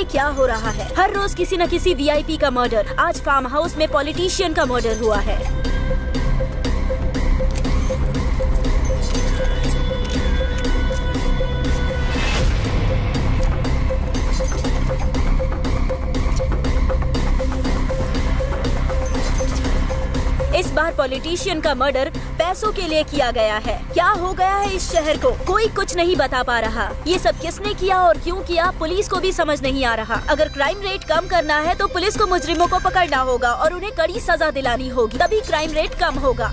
ये क्या हो रहा है? हर रोज किसी न किसी वीआईपी का मर्डर। आज फार्म हाउस में पॉलिटिशियन का मर्डर हुआ है। इस बार पॉलिटिशियन का मर्डर पैसों के लिए किया गया है। क्या हो गया है इस शहर को? कोई कुछ नहीं बता पा रहा। ये सब किसने किया और क्यों किया, पुलिस को भी समझ नहीं आ रहा। अगर क्राइम रेट कम करना है तो पुलिस को मुजरिमों को पकड़ना होगा और उन्हें कड़ी सजा दिलानी होगी, तभी क्राइम रेट कम होगा।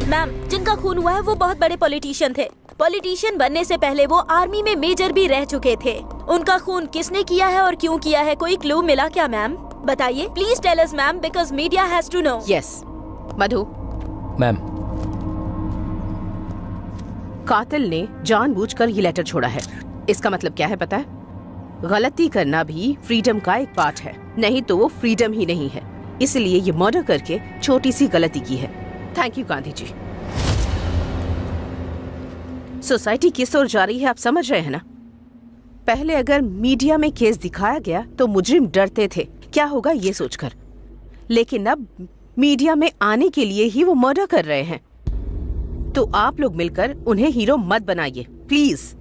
मैम, जिनका खून हुआ है वो बहुत बड़े पॉलिटिशियन थे। पॉलिटिशियन बनने से पहले वो आर्मी में मेजर भी रह चुके थे। उनका खून किसने किया है और क्यों किया है, कोई क्लू मिला क्या मैम? बताइए please tell us ma'am, because media has to know. Yes Madhu ma'am, कातिल ने जानबूझकर ये लेटर छोड़ा है। इसका मतलब क्या है पता है? गलती करना भी फ्रीडम का एक पार्ट है, नहीं तो वो फ्रीडम ही नहीं है। इसलिए ये मर्डर करके छोटी सी गलती की है। Thank you Gandhi ji. Society किस ओर जा रही है आप समझ रहे हैं ना? पहले अगर मीडिया में केस दिखाया गया तो मुजरिम डरते थे क्या होगा ये सोचकर, लेकिन अब मीडिया में आने के लिए ही वो मर्डर कर रहे हैं। तो आप लोग मिलकर उन्हें हीरो मत बनाइए प्लीज।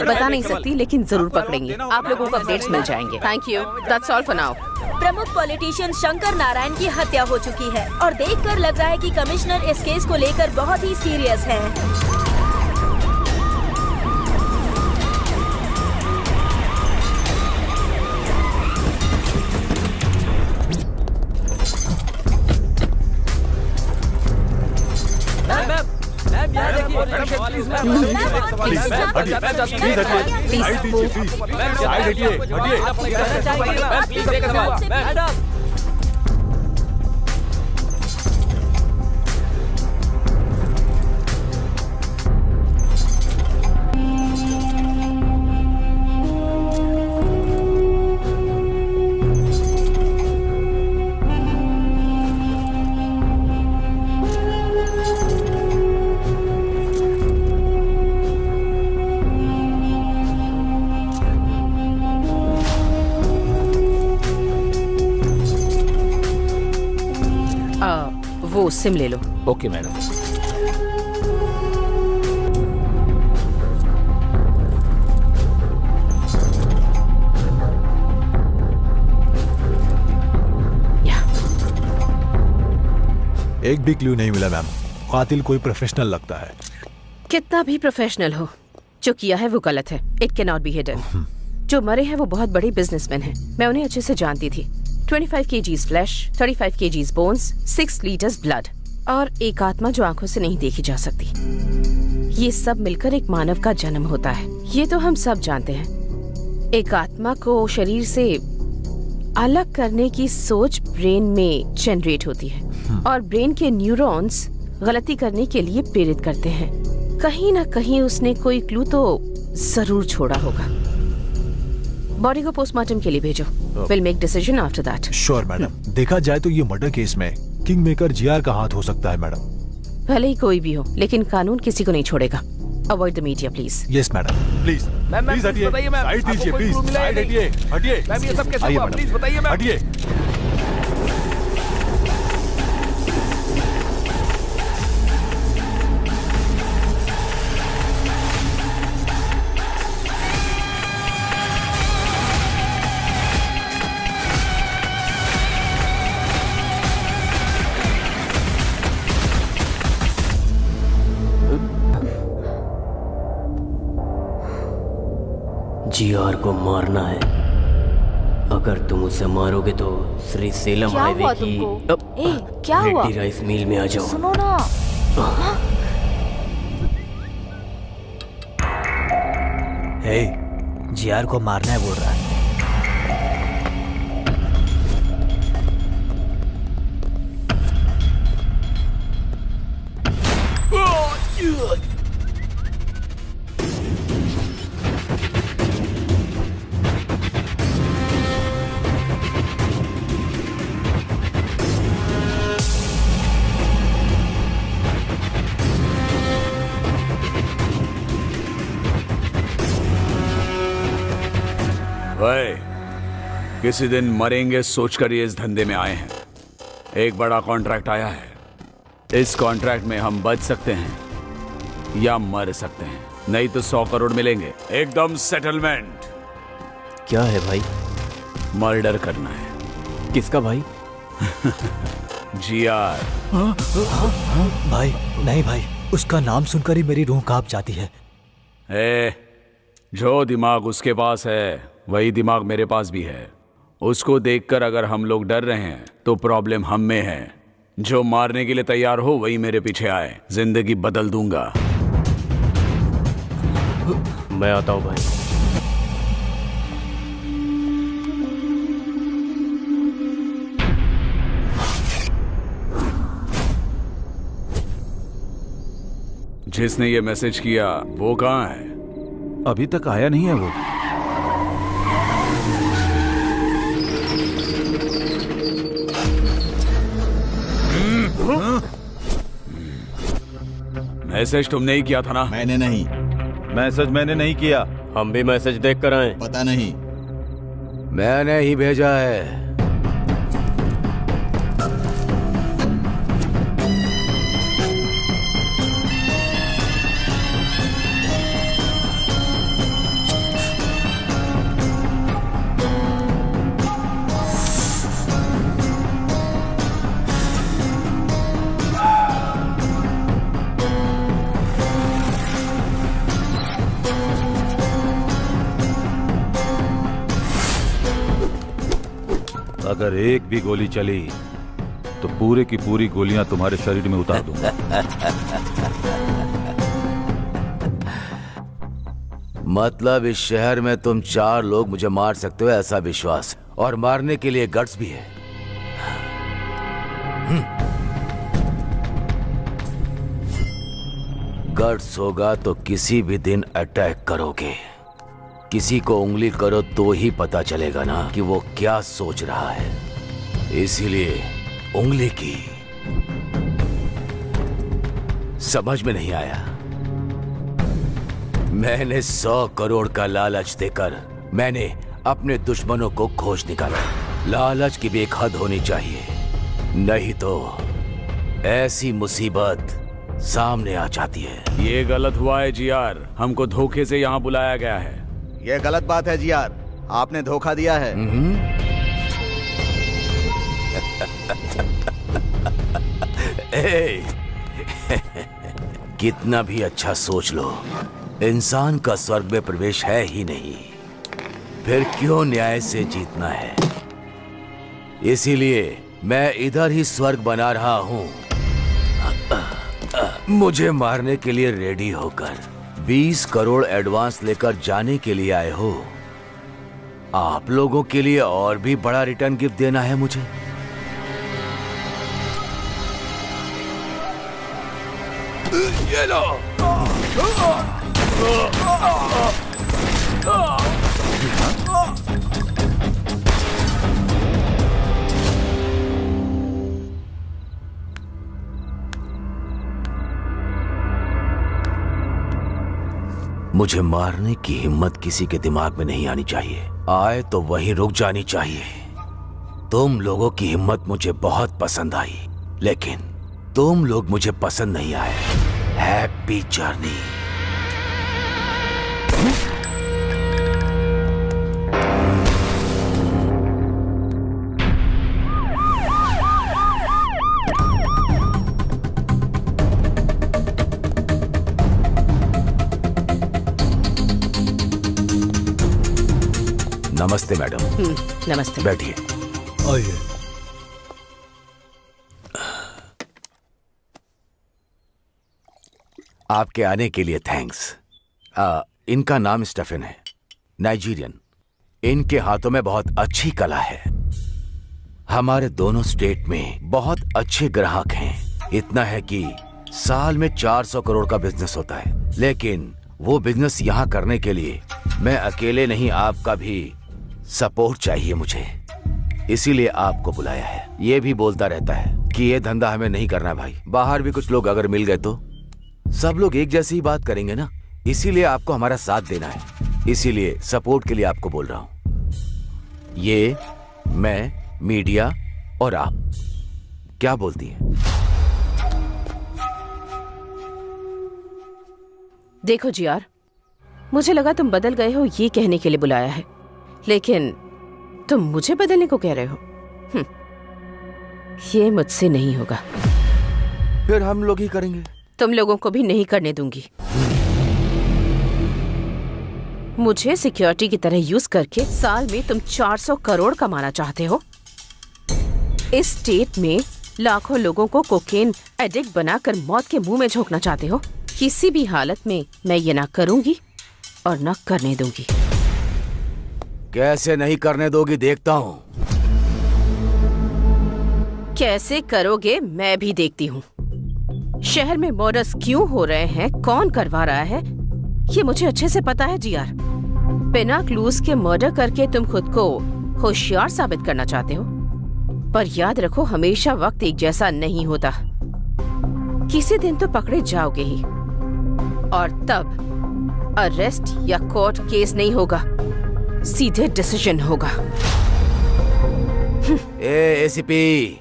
बता नहीं सकती लेकिन जरूर पकड़ेंगे। आप लोगों को अपडेट्स मिल जाएंगे। Thank you, that's all for now. प्रमुख पॉलिटिशियन शंकर नारायण की हत्या हो चुकी है और देखकर लग रहा है कि कमिश्नर इस केस को लेकर बहुत ही सीरियस है। वो सिम ले लो। Okay madam. एक भी क्लू नहीं मिला मैम। कातिल कोई प्रोफेशनल लगता है। कितना भी प्रोफेशनल हो, जो किया है वो गलत है। It can not be hidden. जो मरे हैं वो बहुत बड़े बिजनेसमैन हैं। मैं उन्हें अच्छे से जानती थी। 25 kgs flash, 35 kgs bones, 6 litres blood और एक आत्मा जो आंखों से नहीं देखी जा सकती। ये सब मिलकर एक मानव का जन्म होता है, ये तो हम सब जानते हैं। एक आत्मा को शरीर से अलग करने की सोच ब्रेन में जनरेट होती है और ब्रेन के न्यूरॉन्स गलती करने के लिए प्रेरित करते हैं। कहीं ना कहीं उसने कोई क्लू तो जरूर छोड़ा होगा। बॉडी को पोस्टमार्टम के लिए भेजो। Will make decision after that. Sure madam. देखा जाए तो ये मर्डर केस में किंग मेकर जीआर का हाथ हो सकता है मैडम। भले ही कोई भी हो, लेकिन कानून किसी को नहीं छोड़ेगा। Avoid the media please. Yes madam. Please please हटिए, साइड दीजिए प्लीज। साइड हटिए, हटिए। मैम ये सब कैसे हुआ? प्लीज बताइए मैम। हटिए। जीआर को मारना है। अगर तुम उसे मारोगे तो श्री सेलम क्या हाईवे हुआ की तुमको? क्या हुआ? रेड्डी राइस मिल में आ जाओ। सुनो ना। हे, जीआर को मारना है बोल रहा है। भाई किसी दिन मरेंगे सोचकर ये इस धंधे में आए हैं। एक बड़ा कॉन्ट्रैक्ट आया है। इस कॉन्ट्रैक्ट में हम बच सकते हैं या मर सकते हैं, नहीं तो 100 करोड़ मिलेंगे, एकदम सेटलमेंट। क्या है भाई? मर्डर करना है। किसका भाई? जीआर। भाई नहीं भाई, उसका नाम सुनकर ही मेरी रूह कांप जाती है। जो दिमाग उसके पास है वही दिमाग मेरे पास भी है। उसको देखकर अगर हम लोग डर रहे हैं तो प्रॉब्लम हम में है। जो मारने के लिए तैयार हो वही मेरे पीछे आए, जिंदगी बदल दूंगा। मैं आता हूं भाई। जिसने ये मैसेज किया वो कहाँ है? अभी तक आया नहीं है वो। मैसेज तुमने ही किया था ना? मैंने नहीं। मैसेज मैंने नहीं किया। हम भी मैसेज देख कर आए। पता नहीं। मैंने ही भेजा है। अगर एक भी गोली चली तो पूरे की पूरी गोलियां तुम्हारे शरीर में उतार दूंगा। मतलब इस शहर में तुम 4 लोग मुझे मार सकते हो ऐसा विश्वास, और मारने के लिए गट्स भी है। गट्स होगा तो किसी भी दिन अटैक करोगे। किसी को उंगली करो तो ही पता चलेगा ना कि वो क्या सोच रहा है। इसीलिए उंगली की। समझ में नहीं आया? मैंने 100 करोड़ का लालच देकर मैंने अपने दुश्मनों को खोज निकाला। लालच की भी एक हद होनी चाहिए, नहीं तो ऐसी मुसीबत सामने आ जाती है। ये गलत हुआ है जीआर, हमको धोखे से यहाँ बुलाया गया है। ये गलत बात है जीआर, आपने धोखा दिया है। कितना भी अच्छा सोच लो, इंसान का स्वर्ग में प्रवेश है ही नहीं, फिर क्यों न्याय से जीतना है? इसीलिए मैं इधर ही स्वर्ग बना रहा हूं। मुझे मारने के लिए रेडी होकर 20 करोड़ एडवांस लेकर जाने के लिए आए हो। आप लोगों के लिए और भी बड़ा रिटर्न गिफ्ट देना है मुझे। ये लो। मुझे मारने की हिम्मत किसी के दिमाग में नहीं आनी चाहिए। आए तो वहीं रुक जानी चाहिए। तुम लोगों की हिम्मत मुझे बहुत पसंद आई, लेकिन तुम लोग मुझे पसंद नहीं आए। Happy journey. नमस्ते मैडम। नमस्ते। बैठिए। आइए। आपके आने के लिए थैंक्स। इनका नाम स्टेफन है, नाइजीरियन। इनके हाथों में बहुत अच्छी कला है। हमारे दोनों स्टेट में बहुत अच्छे ग्राहक हैं। इतना है कि साल में 400 करोड़ का बिजनेस होता है। लेकिन वो बिजनेस यहाँ करने के लिए मैं अकेले नहीं, आपका भी सपोर्ट चाहिए मुझे। इसीलिए आपको बुलाया है। ये भी बोलता रहता है कि ये धंधा हमें नहीं करना भाई। बाहर भी कुछ लोग अगर मिल गए तो सब लोग एक जैसी ही बात करेंगे ना। इसीलिए आपको हमारा साथ देना है। इसीलिए सपोर्ट के लिए आपको बोल रहा हूँ। ये, मैं, मीडिया और आप। क्या बोलती हैं? देखो जीआर, मुझे लगा तुम बदल गए हो ये कहने के लिए बुलाया है, लेकिन तुम मुझे बदलने को कह रहे हो। ये मुझसे नहीं होगा। फिर हम लोग ही करेंगे। तुम लोगों को भी नहीं करने दूंगी। मुझे सिक्योरिटी की तरह यूज करके साल में तुम 400 करोड़ कमाना चाहते हो। इस स्टेट में लाखों लोगों को कोकेन एडिक्ट बनाकर मौत के मुंह में झोंकना चाहते हो। किसी भी हालत में मैं ये ना करूंगी और ना करने दूंगी। कैसे नहीं करने दोगी देखता हूँ। कैसे करोगे मैं भी देखती हूँ। शहर में मर्डर्स क्यों हो रहे हैं, कौन करवा रहा है, ये मुझे अच्छे से पता है जीआर। बिना क्लूज के मर्डर करके तुम खुद को होशियार साबित करना चाहते हो, पर याद रखो हमेशा वक्त एक जैसा नहीं होता। किसी दिन तो पकड़े जाओगे ही, और तब अरेस्ट या कोर्ट केस नहीं होगा, सीधे डिसीजन होगा। एसीपी,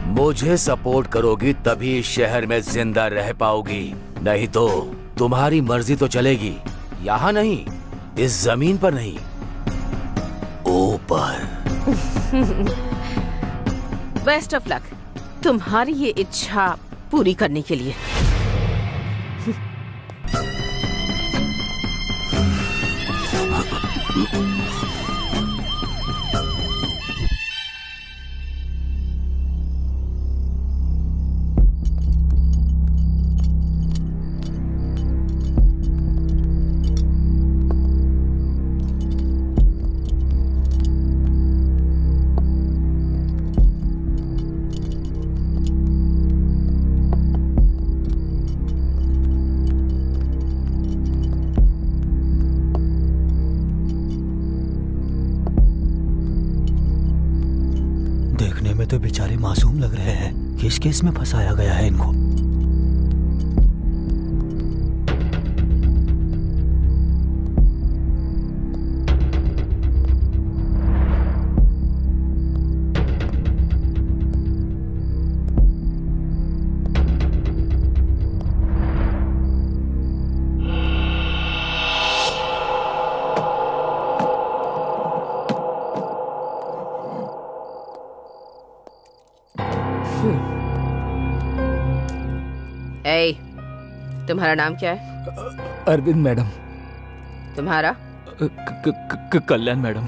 मुझे सपोर्ट करोगी तभी इस शहर में जिंदा रह पाओगी, नहीं तो तुम्हारी मर्जी तो चलेगी। यहाँ नहीं, इस जमीन पर नहीं, ऊपर। बेस्ट ऑफ लक तुम्हारी ये इच्छा पूरी करने के लिए। देखने में तो बेचारे मासूम लग रहे हैं। किस केस में फंसाया गया है इनको? ए, तुम्हारा नाम क्या है? अरविंद मैडम। तुम्हारा? कल्याण मैडम।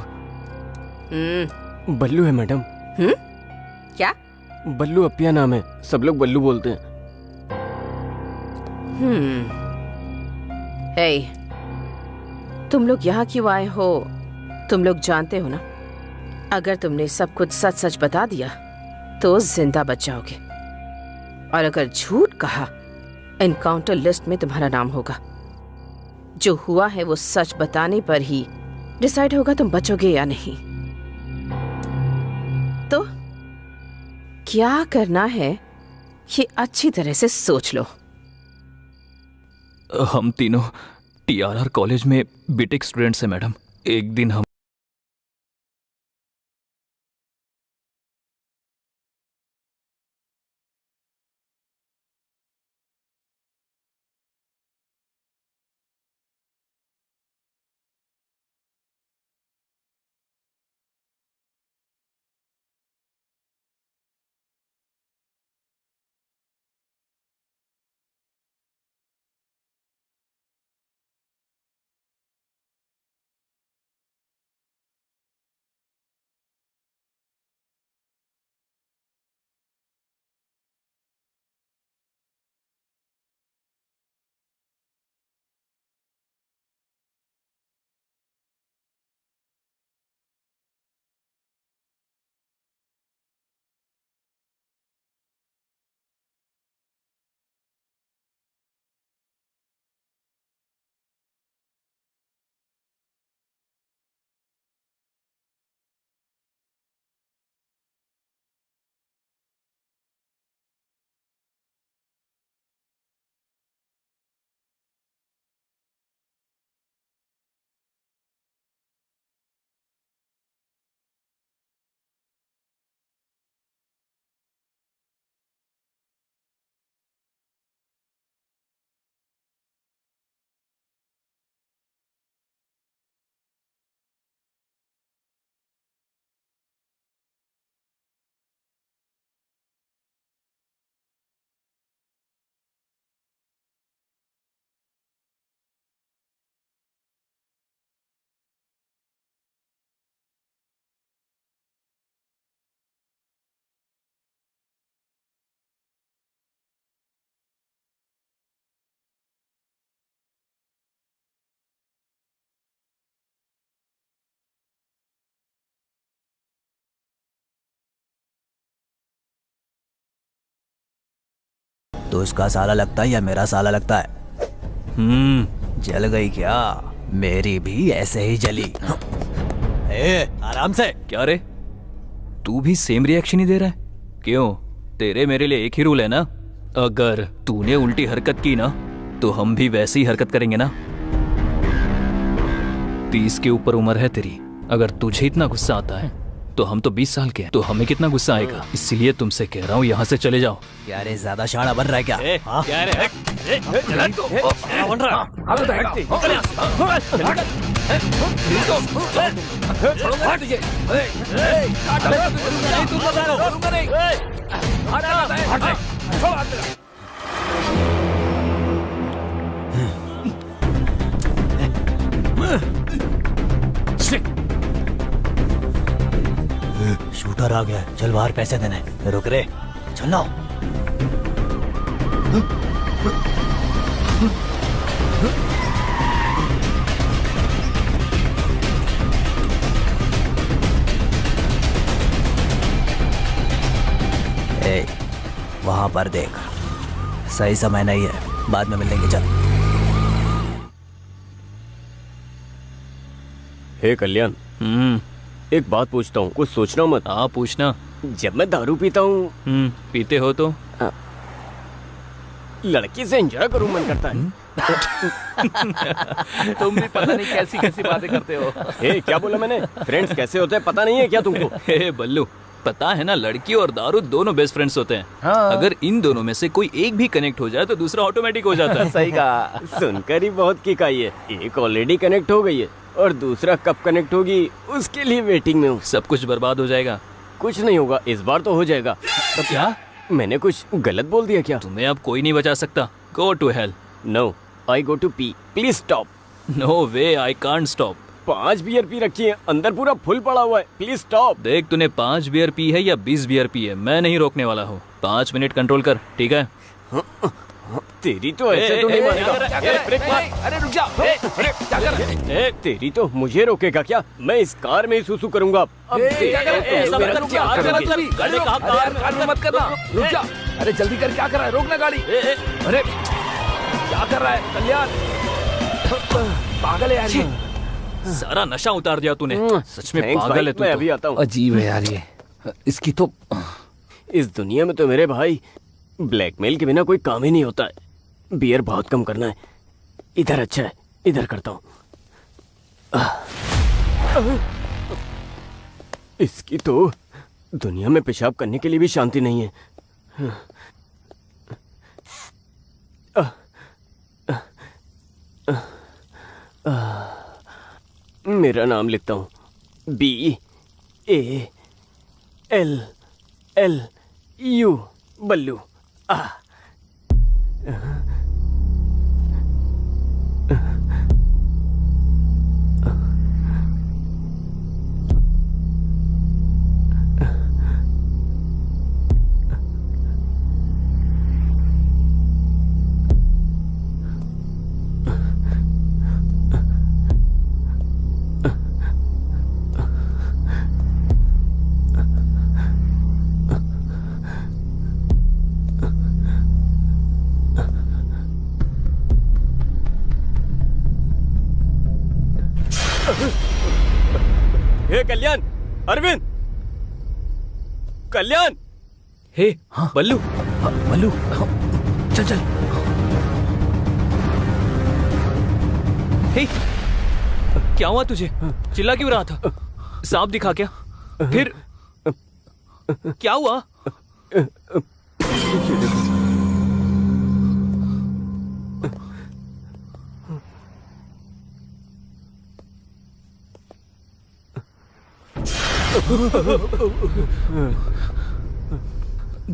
बल्लू है मैडम। क्या? बल्लू अपिया नाम है, सब लोग बल्लू बोलते हैं। ए, तुम लोग यहाँ क्यों आए हो? तुम लोग जानते हो ना, अगर तुमने सब कुछ सच सच बता दिया तो जिंदा बच जाओगे, और अगर झूठ कहा एनकाउंटर लिस्ट में तुम्हारा नाम होगा। जो हुआ है वो सच बताने पर ही डिसाइड होगा तुम बचोगे या नहीं। तो क्या करना है ये अच्छी तरह से सोच लो। हम तीनों टीआरआर कॉलेज में बीटेक स्टूडेंट्स हैं मैडम। एक दिन हम तो उसका साला लगता है या मेरा साला लगता है? जल गई क्या? मेरी भी ऐसे ही जली। आराम से। क्या रे, तू भी सेम रिएक्शन ही दे रहा है? क्यों, तेरे मेरे लिए एक ही रूल है ना? अगर तूने उल्टी हरकत की ना तो हम भी वैसी ही हरकत करेंगे ना। 30 के ऊपर उम्र है तेरी, अगर तुझे इतना गुस्सा आता है तो हम तो 20 साल के हैं, तो हमें कितना गुस्सा आएगा। इसीलिए तुमसे कह रहा हूँ यहाँ से चले जाओ। क्या रे, ज्यादा शाना बन रहा है क्या? क्या रे? बन रहा शूटर आ गया, चल बाहर पैसे देने। रुक रे, चलो। वहां पर देख, सही समय नहीं है, बाद में मिलेंगे। चल। हे कल्याण, एक बात पूछता हूँ, कुछ सोचना मत। हाँ पूछना। जब मैं दारू पीता हूँ, पीते हो तो लड़की से एंजॉय करूँ मन करता है। तुम भी पता नहीं कैसी कैसी बातें करते हो। हे, क्या बोला मैंने? फ्रेंड्स कैसे होते हैं पता नहीं है क्या तुमको? हे बल्लू, पता है ना, लड़की और दारू दोनों बेस्ट फ्रेंड्स होते हैं। हाँ। अगर इन दोनों में से कोई एक भी कनेक्ट हो जाए तो दूसरा ऑटोमेटिक हो जाता है। सही कहा। सुनकर ही बहुत किक आई है। एक ऑलरेडी कनेक्ट हो गई है और दूसरा कब कनेक्ट होगी उसके लिए वेटिंग में हूँ। सब कुछ बर्बाद हो जाएगा। कुछ नहीं होगा, इस बार तो हो जाएगा। तो क्या मैंने कुछ गलत बोल दिया क्या? तुम्हें अब कोई नहीं बचा सकता। Go to hell. No, I go to pee. Please stop. No way, I can't stop. 5 beer पी रखी है, अंदर पूरा फुल पड़ा हुआ है। Please stop. देख, तूने 5 बियर पी है या 20 बियर पी है, मैं नहीं रोकने वाला हूँ। 5 मिनट कंट्रोल कर, ठीक है? तेरी तो ऐसे तो नहीं मानेगा। अरे रुक जा। क्या कर रहा है? तेरी तो मुझे रोकेगा क्या? मैं इस कार में ही सुसु करूंगा। अब मत करना, रुक जा। अरे जल्दी कर, क्या कर रहा है? रोकना गाड़ी। अरे क्या कर रहा है कल्याण? पागल है यार, सारा नशा उतार दिया तूने। सच में पागल है तू। मैं अभी आता हूँ। अजीब है यार ये, इसकी तो। इस दुनिया में तो मेरे भाई ब्लैकमेल के बिना कोई काम ही नहीं होता है। बियर बहुत कम करना है। इधर अच्छा है, इधर करता हूँ। इसकी तो दुनिया में पेशाब करने के लिए भी शांति नहीं है। मेरा नाम लिखता हूँ, BALLU, बल्लू। हे कल्याण, अरविंद, कल्याण। हे बल्लू, बल्लू, चल चल। हे, क्या हुआ तुझे? चिल्ला क्यों रहा था? सांप दिखा क्या? फिर क्या हुआ?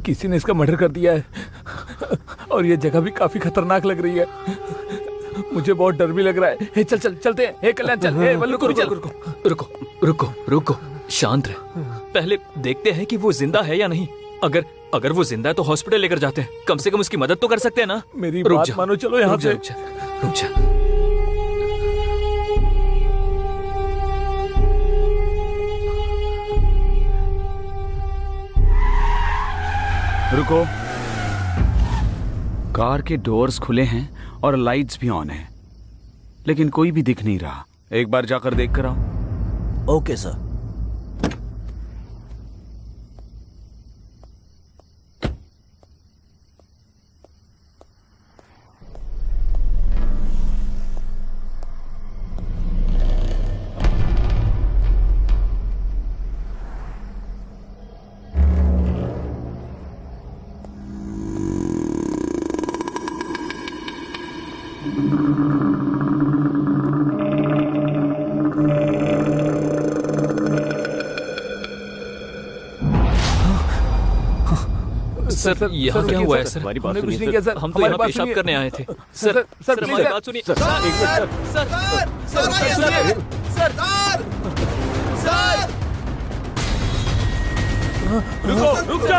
किसी ने इसका मर्डर कर दिया है और ये जगह भी काफी खतरनाक लग रही है। मुझे बहुत डर भी लग रहा है। हे, चल चल चलते हैं। हे कल्याण, चल। हे बल्लू, रुको, शांत रह। पहले देखते हैं कि वो जिंदा है या नहीं। अगर वो जिंदा है तो हॉस्पिटल लेकर जाते हैं। कम से कम उसकी मदद तो कर सकते हैं ना। मेरी बात मानो, चलो यहाँ से। रुक जा। रुको। कार के डोर्स खुले हैं और लाइट्स भी ऑन हैं, लेकिन कोई भी दिख नहीं रहा। एक बार जाकर देख कर आओ। Okay sir. सर यहाँ क्या हुआ है सर? हमारी बात हमने कुछ सुनिए, नहीं किया सर, हम तो यहाँ बात पेशाब सुनिए। करने आए थे। सर सर हमारी बात सुनिए। रुक जा।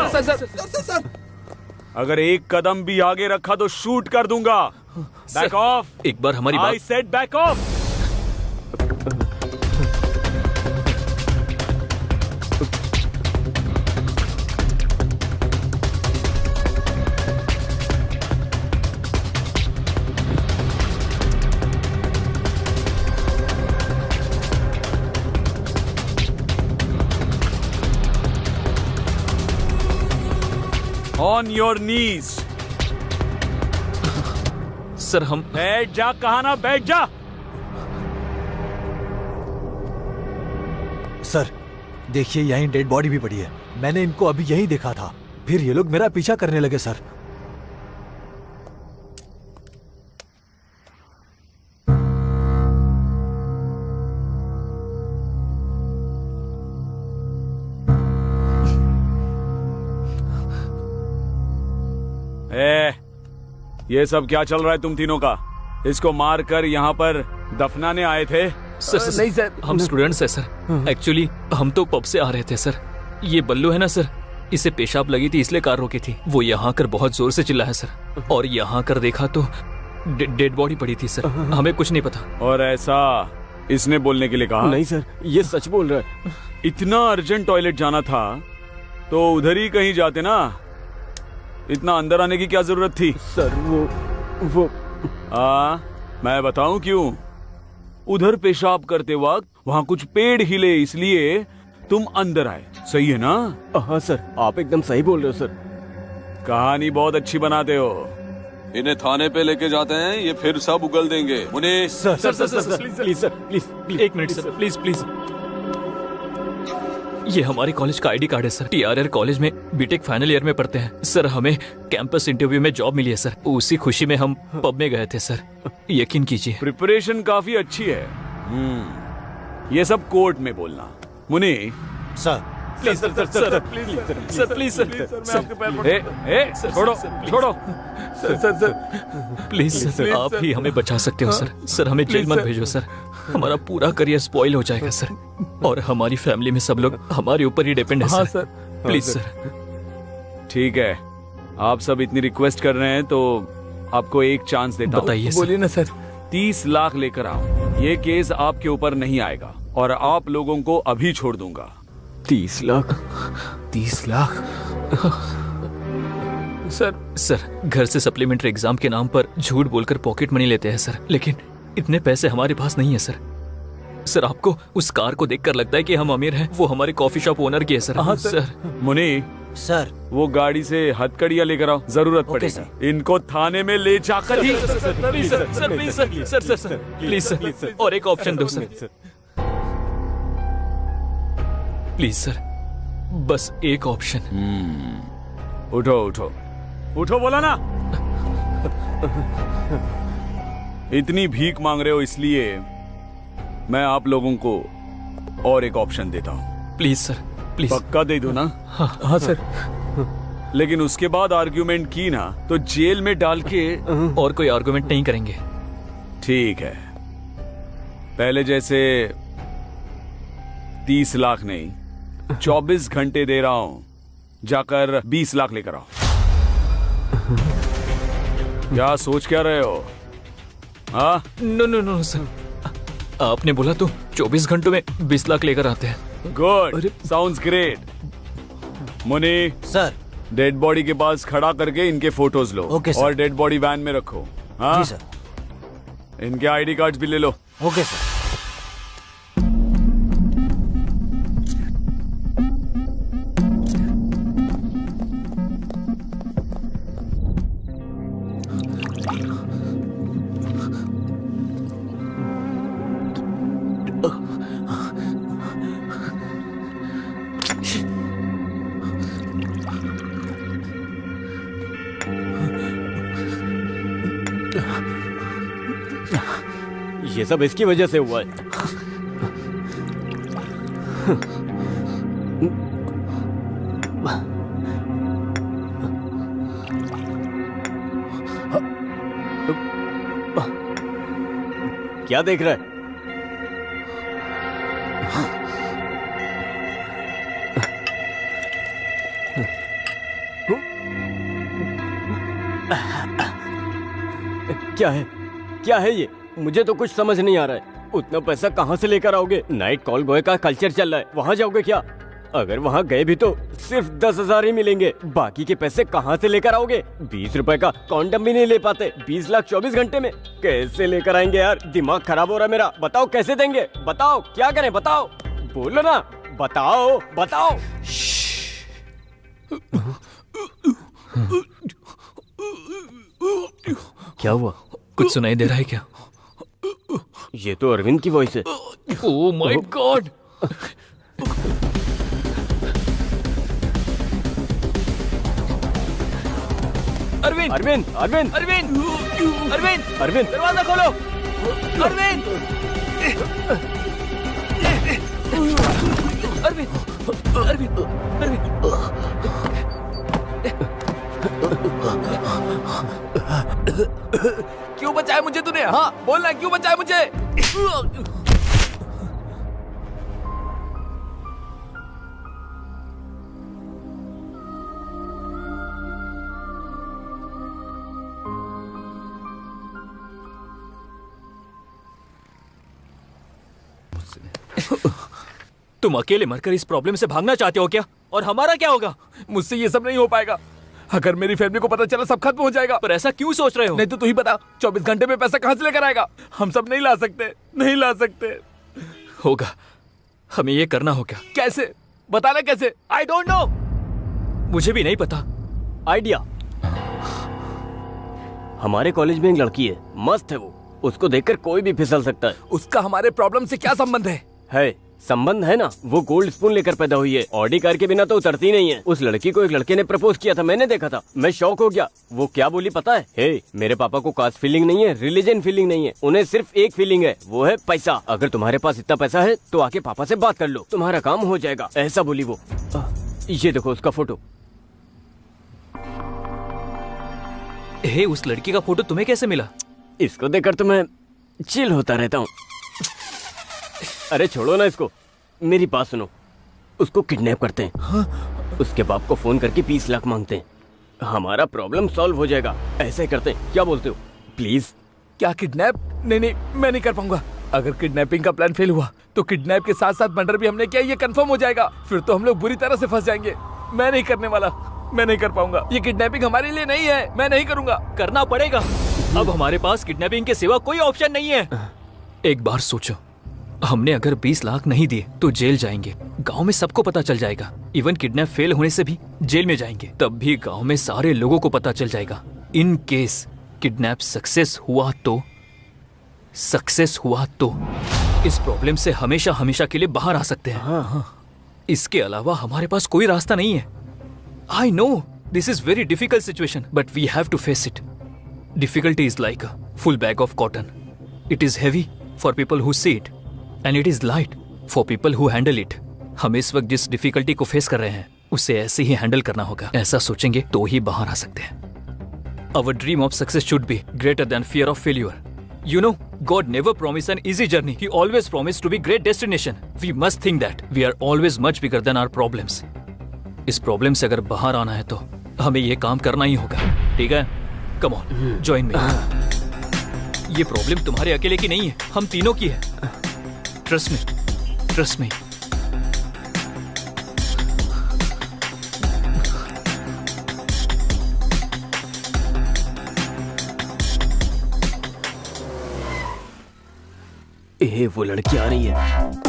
अगर एक कदम भी आगे रखा तो शूट कर दूंगा। Back of. एक बार हमारी आई बात। Said back of. On your knees. Sir हम बैठ जा, कहा ना बैठ जा। सर देखिए, यहीं डेड बॉडी भी पड़ी है। मैंने इनको अभी यहीं देखा था, फिर ये लोग मेरा पीछा करने लगे सर। ये सब क्या चल रहा है तुम तीनों का? इसको मारकर यहाँ पर दफनाने आए थे? सर नहीं सर, हम स्टूडेंट्स हैं सर। एक्चुअली हम तो पब से आ रहे थे सर। ये बल्लू है ना सर, इसे पेशाब लगी थी इसलिए कार रोकी थी। वो यहाँ कर बहुत जोर से चिल्ला है सर, और यहाँ कर देखा तो डेड बॉडी पड़ी थी सर। हमें कुछ नहीं पता। और ऐसा इसने बोलने के लिए कहा? नहीं सर, ये सच बोल रहा है। इतना अर्जेंट टॉयलेट जाना था तो उधर ही कहीं जाते ना, इतना अंदर आने की क्या जरूरत थी? सर वो मैं बताऊं क्यों? उधर पेशाब करते वक्त वहां कुछ पेड़ हिले, इसलिए तुम अंदर आए। सही है ना? हाँ सर, आप एकदम सही बोल रहे हो सर। कहानी बहुत अच्छी बनाते हो। इन्हें थाने पे लेके जाते हैं, ये फिर सब उगल देंगे। उन्हें सर प्लीज सर, प्लीज एक मिनट सर, प्लीज प्लीज। ये हमारे कॉलेज का आईडी कार्ड है सर। TRR कॉलेज में बीटेक फाइनल ईयर में पढ़ते हैं सर। हमें कैंपस इंटरव्यू में जॉब मिली है सर। उसी खुशी में हम पब में गए थे सर। यकीन कीजिए। प्रिपरेशन काफी अच्छी है। ये सब कोर्ट में बोलना। Muni sir please sir, sir please sir, please sir, छोड़ो छोड़ो। प्लीज सर, आप ही हमें बचा सकते हो सर। सर हमें जेल मत भेजो सर, हमारा पूरा करियर स्पॉइल हो जाएगा सर, और हमारी फैमिली में सब लोग हमारे ऊपर ही डिपेंड है सर। Please sir. ठीक है, आप सब इतनी रिक्वेस्ट कर रहे हैं तो आपको एक चांस देता हूं। बताइए। बोलिए ना सर। 30 लाख लेकर आओ। ये केस आपके ऊपर नहीं आएगा और आप लोगों को अभी छोड़ दूंगा। 30 लाख? 30 लाख? सर घर से सप्लीमेंट्री एग्जाम के नाम पर झूठ बोलकर पॉकेट मनी लेते हैं सर, लेकिन इतने पैसे हमारे पास नहीं है सर। सर आपको उस कार को देखकर लगता है कि हम अमीर हैं? वो हमारे कॉफी शॉप ओनर की है सर। हाँ सर। मुनी सर वो गाड़ी से हथकड़ियां लेकर आओ, जरूरत पड़ेगी। इनको थाने में ले जाकर ही। Please sir, sir please sir, sir sir sir please sir, और एक ऑप्शन दो सर, प्लीज सर, बस एक ऑप्शन। उठो उठो उठो, बोला ना। इतनी भीख मांग रहे हो इसलिए मैं आप लोगों को और एक ऑप्शन देता हूँ। Please sir, please. पक्का दे दो ना? हाँ सर। लेकिन उसके बाद आर्ग्यूमेंट की ना तो जेल में डाल के। और कोई आर्गुमेंट नहीं करेंगे। ठीक है, पहले जैसे 30 लाख नहीं, 24 घंटे दे रहा हूं, जाकर 20 लाख लेकर आओ। क्या सोच क्या रहे हो? हाँ? नो नो नो सर, आपने बोला तो 24 घंटों में 20 लाख लेकर आते हैं। Good, sounds great. Muni sir, dead body के पास खड़ा करके इनके फोटोज लो। Okay, sir. और डेड बॉडी वैन में रखो। हाँ जी सर। इनके आईडी कार्ड्स भी ले लो। Okay sir. ये सब इसकी वजह से हुआ है। क्या देख रहा है? क्या है? क्या है ये? मुझे तो कुछ समझ नहीं आ रहा है। उतना पैसा कहाँ से लेकर आओगे? नाइट कॉल बॉय का कल्चर चल रहा है, वहाँ जाओगे क्या? अगर वहाँ गए भी तो सिर्फ 10,000 ही मिलेंगे। बाकी के पैसे कहाँ से लेकर आओगे? 20 रुपए का कॉन्डम भी नहीं ले पाते। 20 लाख 24 घंटे में कैसे लेकर आएंगे यार? दिमाग खराब हो रहा है मेरा। बताओ कैसे देंगे? बताओ क्या करें? बताओ, बोलो ना, बताओ बताओ। क्या हुआ? कुछ सुनाई दे रहा है क्या? ये तो अरविंद की वॉइस है। Oh my God! Arvind! Arvind! Arvind! Arvind! Arvind! Arvind! दरवाजा खोलो! अरविंद! अरविंद! अरविंद! अरविंद! क्यों बचाया मुझे तूने? हाँ बोलना, क्यों बचाया मुझे? तुम अकेले मरकर इस प्रॉब्लम से भागना चाहते हो क्या? और हमारा क्या होगा? मुझसे ये सब नहीं हो पाएगा। अगर मेरी फैमिली को पता चला सब खत्म हो जाएगा। पर ऐसा क्यों सोच रहे हो? नहीं तो तू ही बता, 24 घंटे में पैसा कहां से लेकर आएगा? हम सब नहीं ला सकते, नहीं ला सकते। होगा, हमें ये करना होगा। कैसे? बताना कैसे? I don't know. मुझे भी नहीं पता। आइडिया। हमारे कॉलेज में एक लड़की है, मस्त है वो। उसको देखकर कोई भी फिसल सकता है। उसका हमारे प्रॉब्लम से क्या संबंध है? संबंध है ना, वो गोल्ड स्पून लेकर पैदा हुई है। ऑडी कार के बिना तो उतरती नहीं है। उस लड़की को एक लड़के ने प्रपोज किया था, मैंने देखा था। मैं शॉक हो गया। वो क्या बोली पता है? मेरे पापा को कास्ट फीलिंग नहीं है, रिलीजन फीलिंग नहीं है, उन्हें सिर्फ एक फीलिंग है, वो है पैसा। अगर तुम्हारे पास इतना पैसा है तो आके पापा से बात कर लो, तुम्हारा काम हो जाएगा, ऐसा बोली वो। ये देखो उसका फोटो। उस लड़की का फोटो तुम्हें कैसे मिला? इसको देखकर तो मैं चिल होता रहता हूँ। अरे छोड़ो ना इसको, मेरी बात सुनो। उसको किडनैप करते हैं। हाँ? उसके बाप को फोन करके 20 लाख मांगते हैं। हमारा प्रॉब्लम सॉल्व हो जाएगा। ऐसे करते हैं, क्या बोलते हो? प्लीज। क्या किडनैप? नहीं, मैं नहीं कर पाऊंगा। अगर किडनैपिंग का प्लान फेल हुआ तो किडनैप के साथ साथ मर्डर भी हमने किया ये कंफर्म हो जाएगा। फिर तो हम लोग बुरी तरह से फंस जाएंगे। मैं नहीं करने वाला, मैं नहीं कर पाऊंगा। ये किडनैपिंग हमारे लिए नहीं है, मैं नहीं करूंगा। करना पड़ेगा। अब हमारे पास किडनैपिंग के सिवा कोई ऑप्शन नहीं है। एक बार सोचो, हमने अगर 20 लाख नहीं दिए तो जेल जाएंगे। गांव में सबको पता चल जाएगा। इवन किडनैप फेल होने से भी जेल में जाएंगे। तब भी गांव में सारे लोगों को पता चल जाएगा। इन केस किडनैप सक्सेस हुआ तो इस प्रॉब्लम से हमेशा हमेशा के लिए बाहर आ सकते हैं। हाँ। इसके अलावा हमारे पास कोई रास्ता नहीं है। I know this is very difficult situation but we have to face it. Difficulty is like a full bag of cotton. It is heavy for people who see it and it is light for people who handle it. हम इस वक्त जिस difficulty को face कर रहे हैं उसे ऐसे ही हैंडल करना होगा। ऐसा सोचेंगे तो ही बाहर आ सकते हैं। Our dream of success should be greater than fear of failure. You know, God never promised an easy journey. He always promised to be great destination. We must think that we are always much bigger than our problems. इस problem से अगर बाहर आना है तो हमें ये काम करना ही होगा। ठीक है? Come on, join me. ये प्रॉब्लम तुम्हारे अकेले की नहीं है, हम तीनों की है। Trust me. Trust me. वो लड़की आ रही है।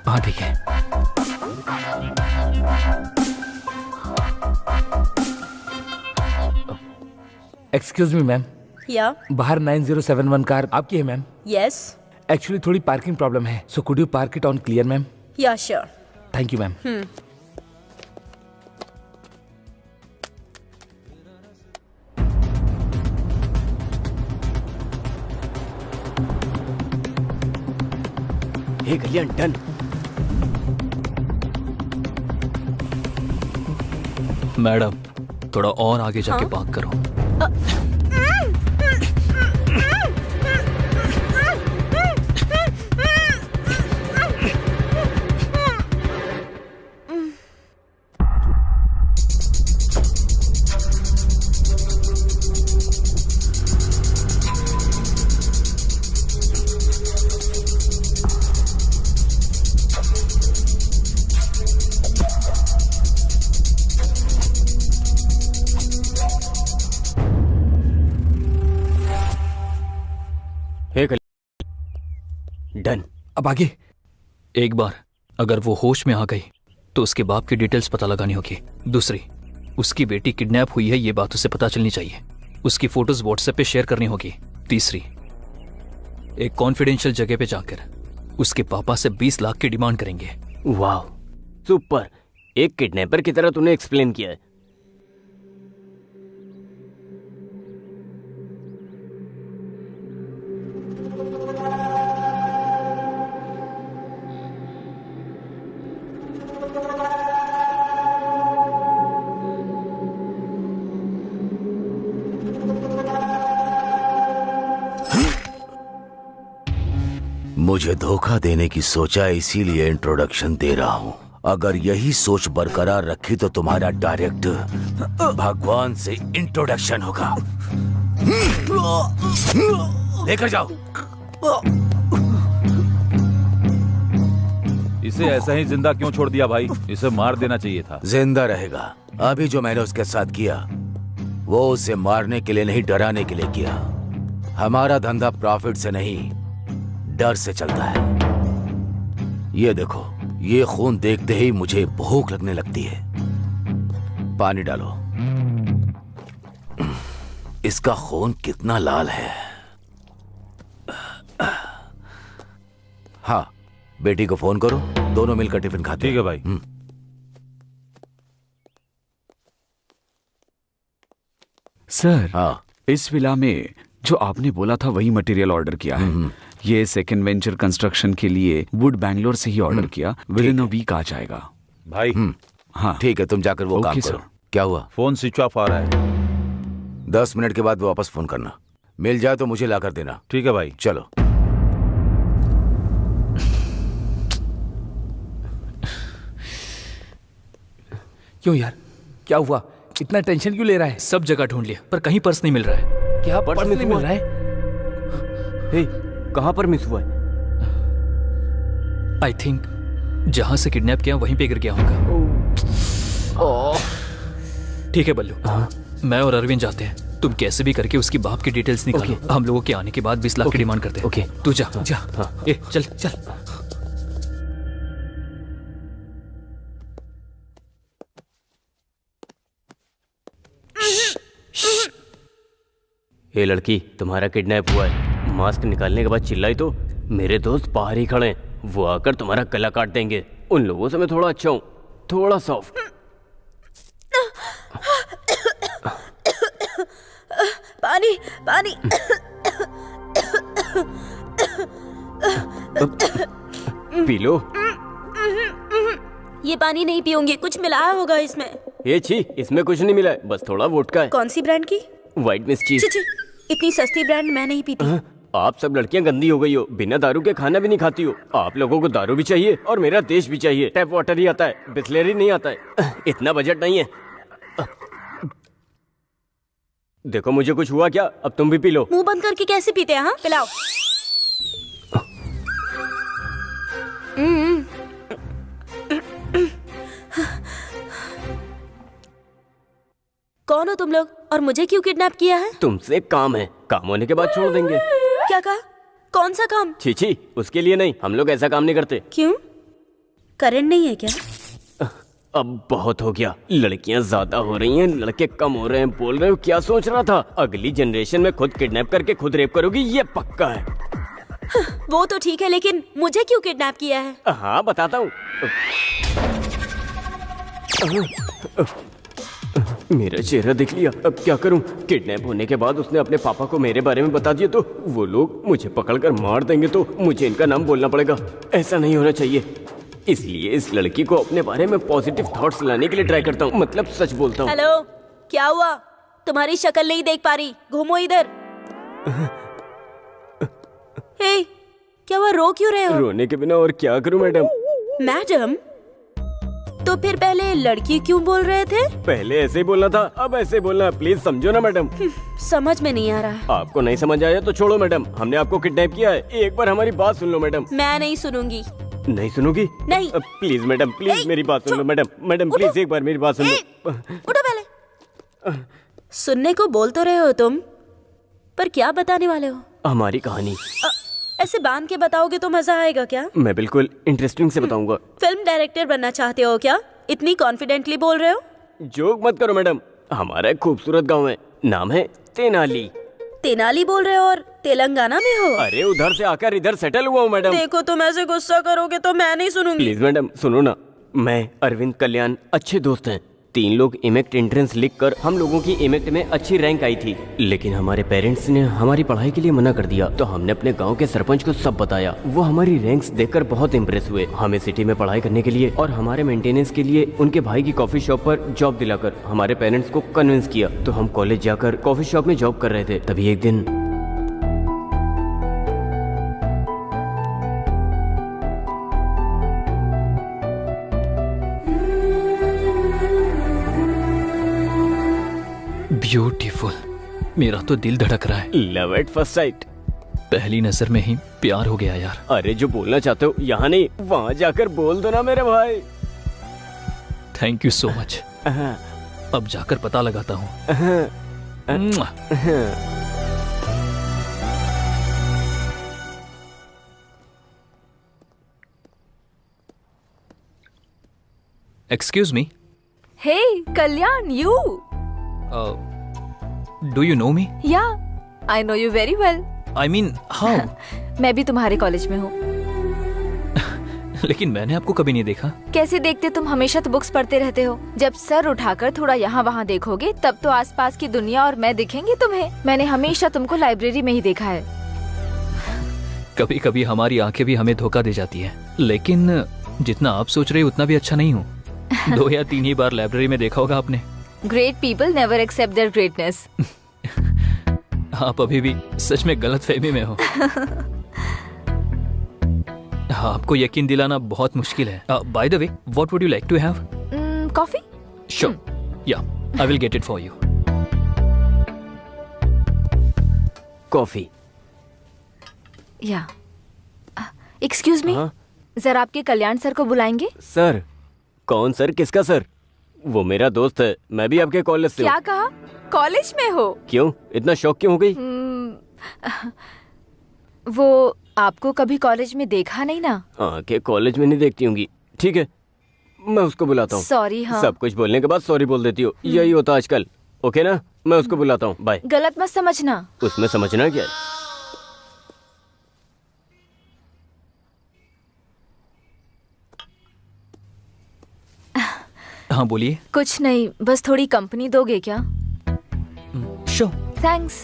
हाँ ठीक है। एक्सक्यूज मी मैम, या बाहर 9071 कार आपकी है मैम? यस एक्चुअली थोड़ी पार्किंग प्रॉब्लम है, so could you park it on clear ma'am? Yeah sure. Thank you ma'am. Hey Kalyan, done. Madam थोड़ा और आगे जाके पार्क करो। Hey Kalyan, done. अब आगे। एक बार अगर वो होश में आ गई तो उसके बाप की डिटेल्स पता लगानी होगी। दूसरी, उसकी बेटी किडनैप हुई है ये बात उसे पता चलनी चाहिए। उसकी फोटोज व्हाट्सएप पे शेयर करनी होगी। तीसरी, एक कॉन्फिडेंशियल जगह पे जाकर उसके पापा से 20 लाख की डिमांड करेंगे। वाह, सुपर। एक किडनैपर की तरह तूने एक्सप्लेन किया है। मुझे धोखा देने की सोचा, इसीलिए इंट्रोडक्शन दे रहा हूं। अगर यही सोच बरकरार रखी तो तुम्हारा डायरेक्ट भगवान से इंट्रोडक्शन होगा। लेकर जाओ। इसे ऐसा ही जिंदा क्यों छोड़ दिया भाई? इसे मार देना चाहिए था। जिंदा रहेगा। अभी जो मैंने उसके साथ किया वो उसे मारने के लिए नहीं, डराने के लिए किया। हमारा धंधा प्रॉफिट से नहीं, डर से चलता है। ये देखो, ये खून देखते ही मुझे भूख लगने लगती है। पानी डालो। इसका खून कितना लाल है। हाँ, बेटी को फोन करो, दोनों मिलकर टिफिन खाते हैं। ठीक है भाई। सर, हाँ, इस विला में जो आपने बोला था वही मटेरियल ऑर्डर किया है। ये सेकंड वेंचर कंस्ट्रक्शन के लिए वुड बैंगलोर से ही ऑर्डर किया। विद इन अ वीक आ जाएगा भाई हाँ ठीक है, तुम जाकर वो ओके, काम सर। करो। क्या हुआ? फोन स्विच ऑफ आ रहा है। 10 मिनट के बाद वापस फोन करना। मिल जाए तो मुझे लाकर देना। ठीक है भाई। चलो। क्यों यार, क्या हुआ? इतना टेंशन क्यों ले रहा है? सब जगह ढूंढ लिया पर कहीं पर्स नहीं मिल रहा है। क्या पर्स पर्स मिस नहीं मिल हुआ? रहा है? हे, कहाँ पर मिस हुआ है? आई थिंक जहां से किडनैप किया वहीं पे गिर गया होगा। ठीक है बल्लू, मैं और अरविंद जाते हैं। तुम कैसे भी करके उसकी बाप की डिटेल्स निकालो। हम लोगों के आने के बाद 20 लाख की डिमांड करते हैं। ओके। तू जा जा। ए चल चल। ये लड़की, तुम्हारा किडनैप हुआ है। मास्क निकालने के बाद चिल्लाई तो मेरे दोस्त बाहर ही खड़े हैं। वो आकर तुम्हारा गला काट देंगे। उन लोगों से मैं थोड़ा अच्छा हूँ, थोड़ा सॉफ्ट। पानी पानी। P low. ये पानी नहीं पीऊंगी, कुछ मिलाया होगा इसमें। ये छी, इसमें कुछ नहीं मिला है, बस थोड़ा वोडका है। कौन सी ब्रांड की? व्हाइट मिस चीज। छी, इतनी सस्ती ब्रांड मैं नहीं पीती। आप सब लड़कियां गंदी हो गई हो, बिना दारू के खाना भी नहीं खाती हो। आप लोगों को दारू भी चाहिए और मेरा देश भी चाहिए। टैप वाटर ही आता है, बिस्लेरी नहीं आता है। इतना बजट नहीं है। देखो मुझे कुछ हुआ क्या? अब तुम भी पी लो। मुंह बंद करके कैसे पीते हैं? हाँ, पिलाओ। कौन हो तुम लोग और मुझे क्यों किडनैप किया है? तुमसे काम है, काम होने के बाद छोड़ देंगे। क्या कहा? कौन सा काम? छी, उसके लिए नहीं, हम लोग ऐसा काम नहीं करते। क्यों? करंट नहीं है क्या? अब बहुत हो गया, लड़कियां ज्यादा हो रही हैं, लड़के कम हो रहे हैं। बोल रहे हो क्या सोच रहा था? अगली जनरेशन में खुद किडनैप करके खुद रेप करोगी, ये पक्का है। वो तो ठीक है, लेकिन मुझे क्यों किडनैप किया है? हाँ बताता हूँ। मेरा चेहरा देख लिया, अब क्या करूं? किडनैप होने के बाद उसने अपने पापा को मेरे बारे में बता दिया तो वो लोग मुझे पकड़कर मार देंगे, तो मुझे इनका नाम बोलना पड़ेगा। ऐसा नहीं होना चाहिए, इसलिए इस लड़की को अपने बारे में पॉजिटिव थॉट्स लाने के लिए ट्राई करता हूँ, मतलब सच बोलता हूँ। हेलो, क्या हुआ? तुम्हारी शक्ल नहीं देख पा रही, घूमो इधर। हे, क्या हुआ? रो क्यों रहे हो? रोने के बिना और क्या करूं मैडम? मैडम? तो फिर पहले लड़की क्यों बोल रहे थे? पहले ऐसे ही बोलना था, अब ऐसे बोलना, प्लीज समझो ना मैडम। समझ में नहीं आ रहा है। आपको नहीं समझ आया तो छोड़ो मैडम, हमने आपको किडनैप किया है, एक बार हमारी बात सुन लो मैडम। मैं नहीं सुनूंगी। नहीं सुनोगी? नहीं। प्लीज मैडम, प्लीज मेरी बात सुन लो मैडम, मैडम प्लीज एक बार मेरी बात सुन लो। उठो पहले। सुनने को बोल तो रहे हो तुम, पर क्या बताने वाले हो? हमारी कहानी। ऐसे बांध के बताओगे तो मजा आएगा क्या? मैं बिल्कुल इंटरेस्टिंग से बताऊंगा। फिल्म डायरेक्टर बनना चाहते हो क्या? इतनी कॉन्फिडेंटली बोल रहे हो? जोक मत करो मैडम, हमारा एक खूबसूरत गांव है, नाम है तेनाली। तेनाली बोल रहे हो और तेलंगाना में हो? अरे उधर से आकर इधर सेटल हुआ हूँ मैडम। देखो तुम ऐसे गुस्सा करोगे तो मैं नहीं सुनूंगी। प्लीज मैडम सुनो ना, मैं अरविंद कल्याण अच्छे दोस्त हैं। 3 लोग इमेक्ट एंट्रेंस लिखकर हम लोगों की इमेक्ट में अच्छी रैंक आई थी, लेकिन हमारे पेरेंट्स ने हमारी पढ़ाई के लिए मना कर दिया, तो हमने अपने गांव के सरपंच को सब बताया। वो हमारी रैंक्स देखकर बहुत इम्प्रेस हुए, हमें सिटी में पढ़ाई करने के लिए और हमारे मेंटेनेंस के लिए उनके भाई की कॉफी शॉप पर जॉब दिलाकर हमारे पेरेंट्स को कन्विंस किया। तो हम कॉलेज जाकर कॉफी शॉप में जॉब कर रहे थे, तभी एक दिन ब्यूटीफुल, मेरा तो दिल धड़क रहा है। लव एट फर्स्ट साइट, पहली नजर में ही प्यार हो गया यार। अरे जो बोलना चाहते हो यहाँ नहीं वहाँ जाकर बोल दो ना मेरे भाई। Thank you so much. अब जाकर पता लगाता हूँ। Excuse me. Hey Kalyan, you? Do you know me? Yeah, I know you very well. I mean how? मैं भी तुम्हारे कॉलेज में हूँ। लेकिन मैंने आपको कभी नहीं देखा। कैसे देखते? तुम हमेशा तो बुक्स पढ़ते रहते हो। जब सर उठाकर थोड़ा यहाँ वहाँ देखोगे तब तो आसपास की दुनिया और मैं दिखेंगे तुम्हें। मैंने हमेशा तुमको लाइब्रेरी में ही देखा है। कभी कभी हमारी आंखें भी हमें धोखा दे जाती है, लेकिन जितना आप सोच रहे हो उतना भी अच्छा नहीं हूँ। 2 या 3 ही बार लाइब्रेरी में देखा होगा आपने। Great people never accept their greatness. आप अभी भी सच में गलत फहमी में हो। आपको यकीन दिलाना बहुत मुश्किल है। By the way, what would you like to have? Coffee? Sure, yeah I will get it for you. Coffee. Yeah excuse me, जरा आपके कल्याण सर को बुलाएंगे? सर? कौन सर? किसका सर? वो मेरा दोस्त है, मैं भी आपके कॉलेज से हूँ। क्या कहा? कॉलेज में हो? क्यों इतना शौक क्यों हो गई? वो आपको कभी कॉलेज में देखा नहीं ना? आंखें कॉलेज में नहीं देखती होंगी। ठीक है, मैं उसको बुलाता हूँ। सॉरी। हाँ, सब कुछ बोलने के बाद सॉरी बोल देती हो, यही होता आजकल। ओके ना, मैं उसको बुलाता हूँ, बाय। गलत मत समझना। उसमें समझना क्या है? हाँ बोलिए। कुछ नहीं, बस थोड़ी कंपनी दोगे क्या? श्योर। थैंक्स।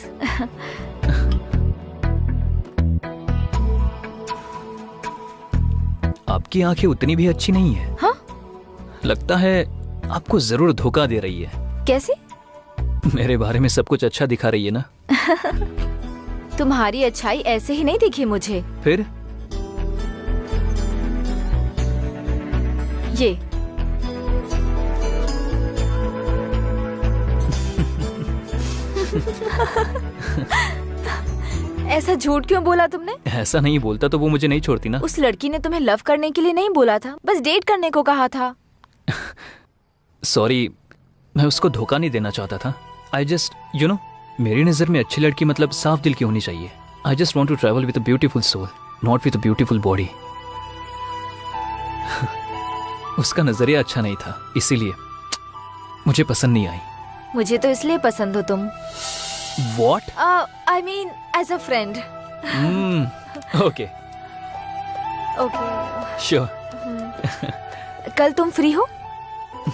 आपकी आंखें उतनी भी अच्छी नहीं है। हाँ? लगता है आपको जरूर धोखा दे रही है। कैसे? मेरे बारे में सब कुछ अच्छा दिखा रही है ना। तुम्हारी अच्छाई ऐसे ही नहीं दिखी मुझे। फिर? ये ऐसा झूठ क्यों बोला तुमने? ऐसा नहीं बोलता तो वो मुझे नहीं छोड़ती ना। उस लड़की ने तुम्हें लव करने के लिए नहीं बोला था, बस डेट करने को कहा था। Sorry, sorry, sorry. उसने तुम्हें लव करने के लिए नहीं बोला था, बस डेट करने को कहा था। उस लड़की ने तुम्हें लव करने के लिए नहीं बोला था, बस डेट करने को कहा था। सॉरी, मैं उसको धोखा नहीं देना चाहता था। आई जस्ट मेरी नज़र में अच्छी लड़की मतलब साफ दिल की होनी चाहिए। I just want to travel with a beautiful soul, not with a beautiful body. उसका नजरिया अच्छा नहीं था, इसीलिए मुझे पसंद नहीं आई। मुझे तो इसलिए पसंद हो तुम। What? I mean as a friend. Okay okay. Sure. कल तुम फ्री हो?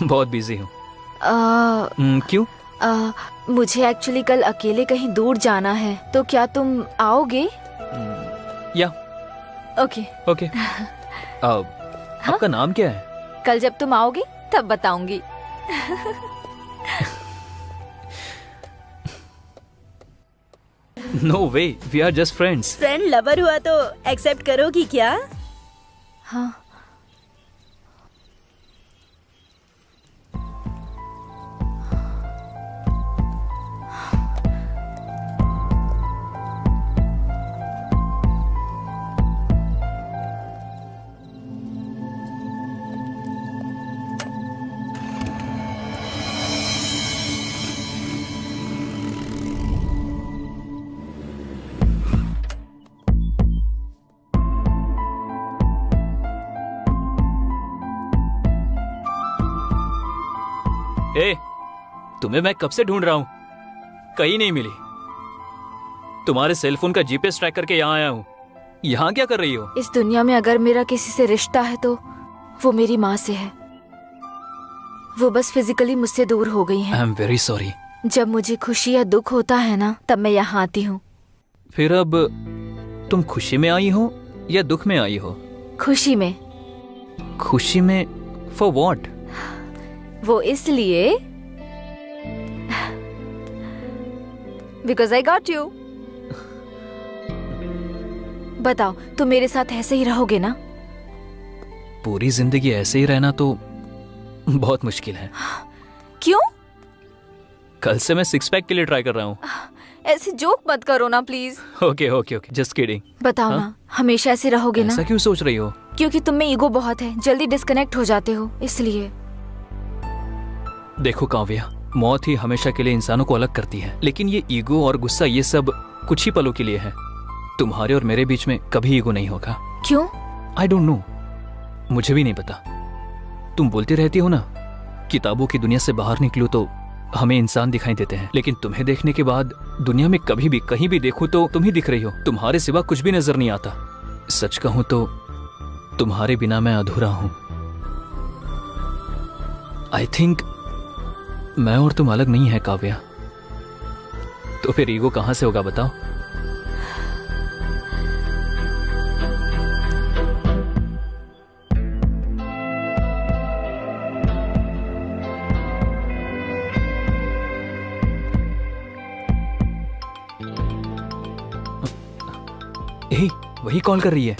बहुत बिजी हूँ। क्यों? मुझे एक्चुअली कल अकेले कहीं दूर जाना है, तो क्या तुम आओगे? या ओके। ओके। आपका नाम क्या है? कल जब तुम आओगे तब बताऊंगी। No way, we are just friends. Friend lover हुआ तो एक्सेप्ट करोगी क्या? हाँ। ए, तुम्हें मैं कब से ढूंढ रहा हूं, कहीं नहीं मिली। तुम्हारे सेलफोन का जीपीएस ट्रैक करके यहाँ आया हूँ। यहाँ क्या कर रही हो? इस दुनिया में अगर मेरा किसी से रिश्ता है तो वो मेरी माँ से है। वो बस फिजिकली मुझसे दूर हो गई हैं। I am very sorry. जब मुझे खुशी या दुख होता है ना, तब मैं यहाँ आती हूँ। फिर अब तुम खुशी में आई हो या दुख में आई हो? खुशी में। खुशी में? For what? वो इसलिए बिकॉज आई गॉट यू। बताओ, तुम मेरे साथ ऐसे ही रहोगे ना? पूरी जिंदगी ऐसे ही रहना तो बहुत मुश्किल है। क्यों? कल से मैं सिक्स पैक के लिए ट्राई कर रहा हूँ। ऐसे जोक मत करो ना please. Okay okay okay, just kidding. बताओ ना, हमेशा ऐसे रहोगे ना? ऐसा क्यों सोच रही हो? क्योंकि तुम में ईगो बहुत है, जल्दी डिस्कनेक्ट हो जाते हो, इसलिए। देखो काव्या, मौत ही हमेशा के लिए इंसानों को अलग करती है, लेकिन ये ईगो और गुस्सा ये सब कुछ ही पलों के लिए है। तुम्हारे और मेरे बीच में कभी ईगो नहीं होगा। क्यों? आई डोंट नो, मुझे भी नहीं पता। तुम बोलती रहती हो ना, किताबों की दुनिया से बाहर निकलो तो हमें इंसान दिखाई देते हैं, लेकिन तुम्हें देखने के बाद दुनिया में कभी भी कहीं भी देखो तो तुम ही दिख रही हो। तुम्हारे सिवा कुछ भी नजर नहीं आता। सच कहूं तो तुम्हारे बिना मैं अधूरा हूं। आई थिंक मैं और तुम अलग नहीं है काव्या। तो फिर ईगो कहां से होगा बताओ? वही कॉल कर रही है।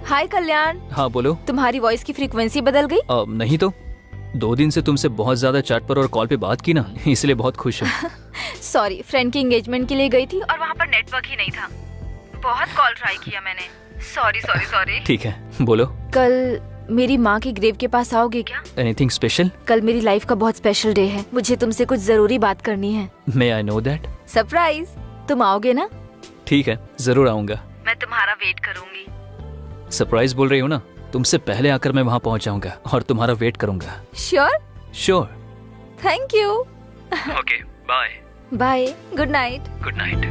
हाय कल्याण। हाँ बोलो। तुम्हारी वॉइस की फ्रीक्वेंसी बदल गई? नहीं तो 2 दिन से तुमसे बहुत ज्यादा चैट पर और कॉल पे बात की ना, इसलिए बहुत खुश हूँ। सॉरी, फ्रेंड की एंगेजमेंट के लिए गई थी और वहाँ पर नेटवर्क ही नहीं था। बहुत कॉल ट्राई किया मैंने। Sorry sorry sorry. ठीक है, बोलो। कल मेरी माँ के ग्रेव के पास आओगे क्या? Anything special? कल मेरी लाइफ का बहुत स्पेशल डे है, मुझे तुमसे कुछ जरूरी बात करनी है। मे आई नो दैट? सरप्राइज। तुम आओगे ना? ठीक है, जरूर आऊंगा। मैं तुम्हारा वेट करूंगी। सरप्राइज बोल रही हो ना, तुमसे पहले आकर मैं वहाँ पहुँच जाऊंगा और तुम्हारा वेट करूंगा। Sure? Sure. Thank you. Okay, bye. Bye, good night. Good night.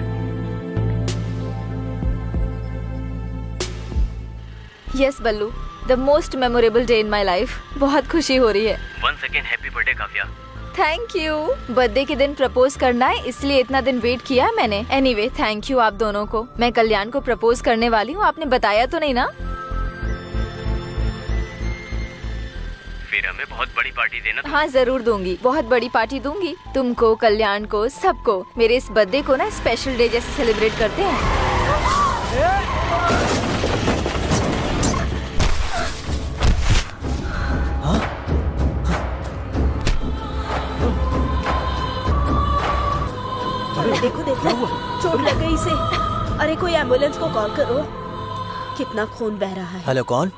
Yes Ballu, the most memorable day in my life. बहुत खुशी हो रही है। Once again happy birthday Kavya. Thank you. Birthday के दिन प्रपोज करना है, इसलिए इतना दिन वेट किया है मैंने। एनीवे, थैंक यू आप दोनों को। मैं कल्याण को प्रपोज करने वाली हूँ, आपने बताया तो नहीं ना? फिर हमें बहुत बड़ी पार्टी देना। हाँ जरूर दूंगी, बहुत बड़ी पार्टी दूंगी। तुमको, कल्याण को, सबको। मेरे इस बर्थडे को ना स्पेशल डे जैसे सेलिब्रेट करते हैं। देखो देखो, चोट लग गई इसे। अरे कोई एम्बुलेंस को कॉल करो। कितना खून बह रहा है। हेलो, कौन?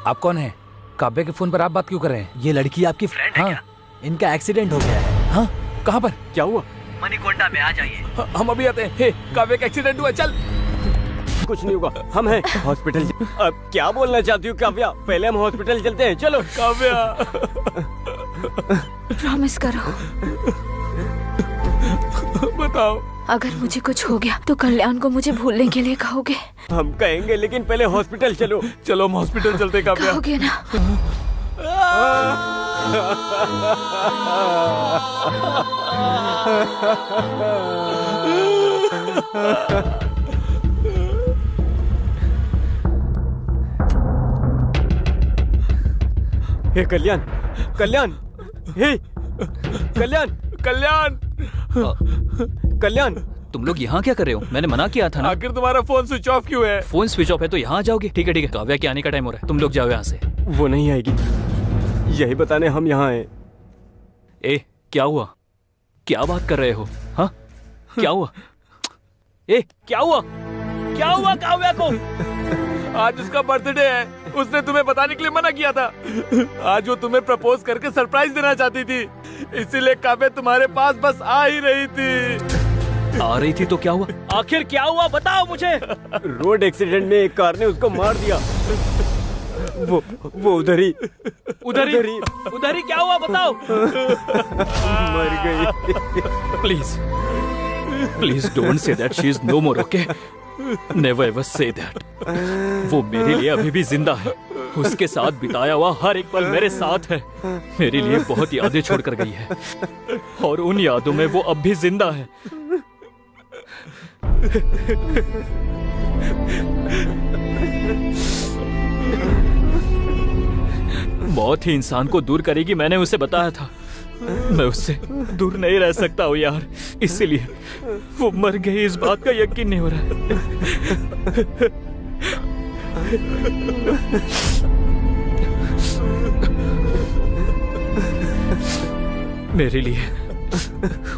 आप कौन है? काव्या के फोन पर आप बात क्यों कर रहे हैं? ये लड़की आपकी फ्रेंड है क्या? इनका एक्सीडेंट हो गया है। हाँ, कहाँ पर? क्या हुआ? मणिकोंडा में आ जाइए। हम अभी आते हैं। हे, काव्य का एक्सीडेंट हुआ, चल। कुछ नहीं होगा, हम हैं हॉस्पिटल। अब क्या बोलना चाहती हूँ काव्या? पहले हम हॉस्पिटल चलते हैं, चलो। काव्या, प्रॉमिस करो, बताओ। अगर मुझे कुछ हो गया तो कल्याण को मुझे भूलने के लिए कहोगे? हम कहेंगे, लेकिन पहले हॉस्पिटल चलो। चलो, हम हॉस्पिटल चलते हैं, काव्या। कहोगे ना? हे कल्याण, कल्याण, हे कल्याण, कल्याण, कल्याण, तुम लोग यहाँ क्या कर रहे हो? मैंने मना किया था ना। आखिर तुम्हारा फोन स्विच ऑफ क्यों है? फोन स्विच ऑफ है तो यहाँ आ जाओगे? ठीक है ठीक है, काव्या के आने का टाइम हो रहा है, तुम लोग जाओ यहाँ से। वो नहीं आएगी, यही बताने हम यहाँ आए। ए, क्या हुआ? क्या बात कर रहे हो? हाँ, क्या हुआ? ए, क्या हुआ? क्या हुआ काव्या को? आज उसका बर्थडे है, उसने तुम्हें बताने के लिए मना किया था। आज वो तुम्हें प्रपोज करके सरप्राइज देना चाहती थी, इसीलिए काव्या तुम्हारे पास बस आ ही रही थी। आ रही थी तो क्या हुआ? आखिर क्या हुआ, बताओ मुझे। रोड एक्सीडेंट में एक कार ने उसको मार दिया। वो उधर ही क्या हुआ, बताओ। मर गई। Please don't say that, she is no more, okay? Never ever say that. वो मेरे लिए अभी भी जिंदा है, उसके साथ बिताया हुआ हर एक पल मेरे साथ है, मेरे लिए बहुत यादें छोड़कर गई है, और उन यादों में वो अब भी जिंदा है। मौत ही इंसान को दूर करेगी, मैंने उसे बताया था। मैं उससे दूर नहीं रह सकता हूँ यार, इसीलिए वो मर गई, इस बात का यकीन नहीं हो रहा है। मेरे लिए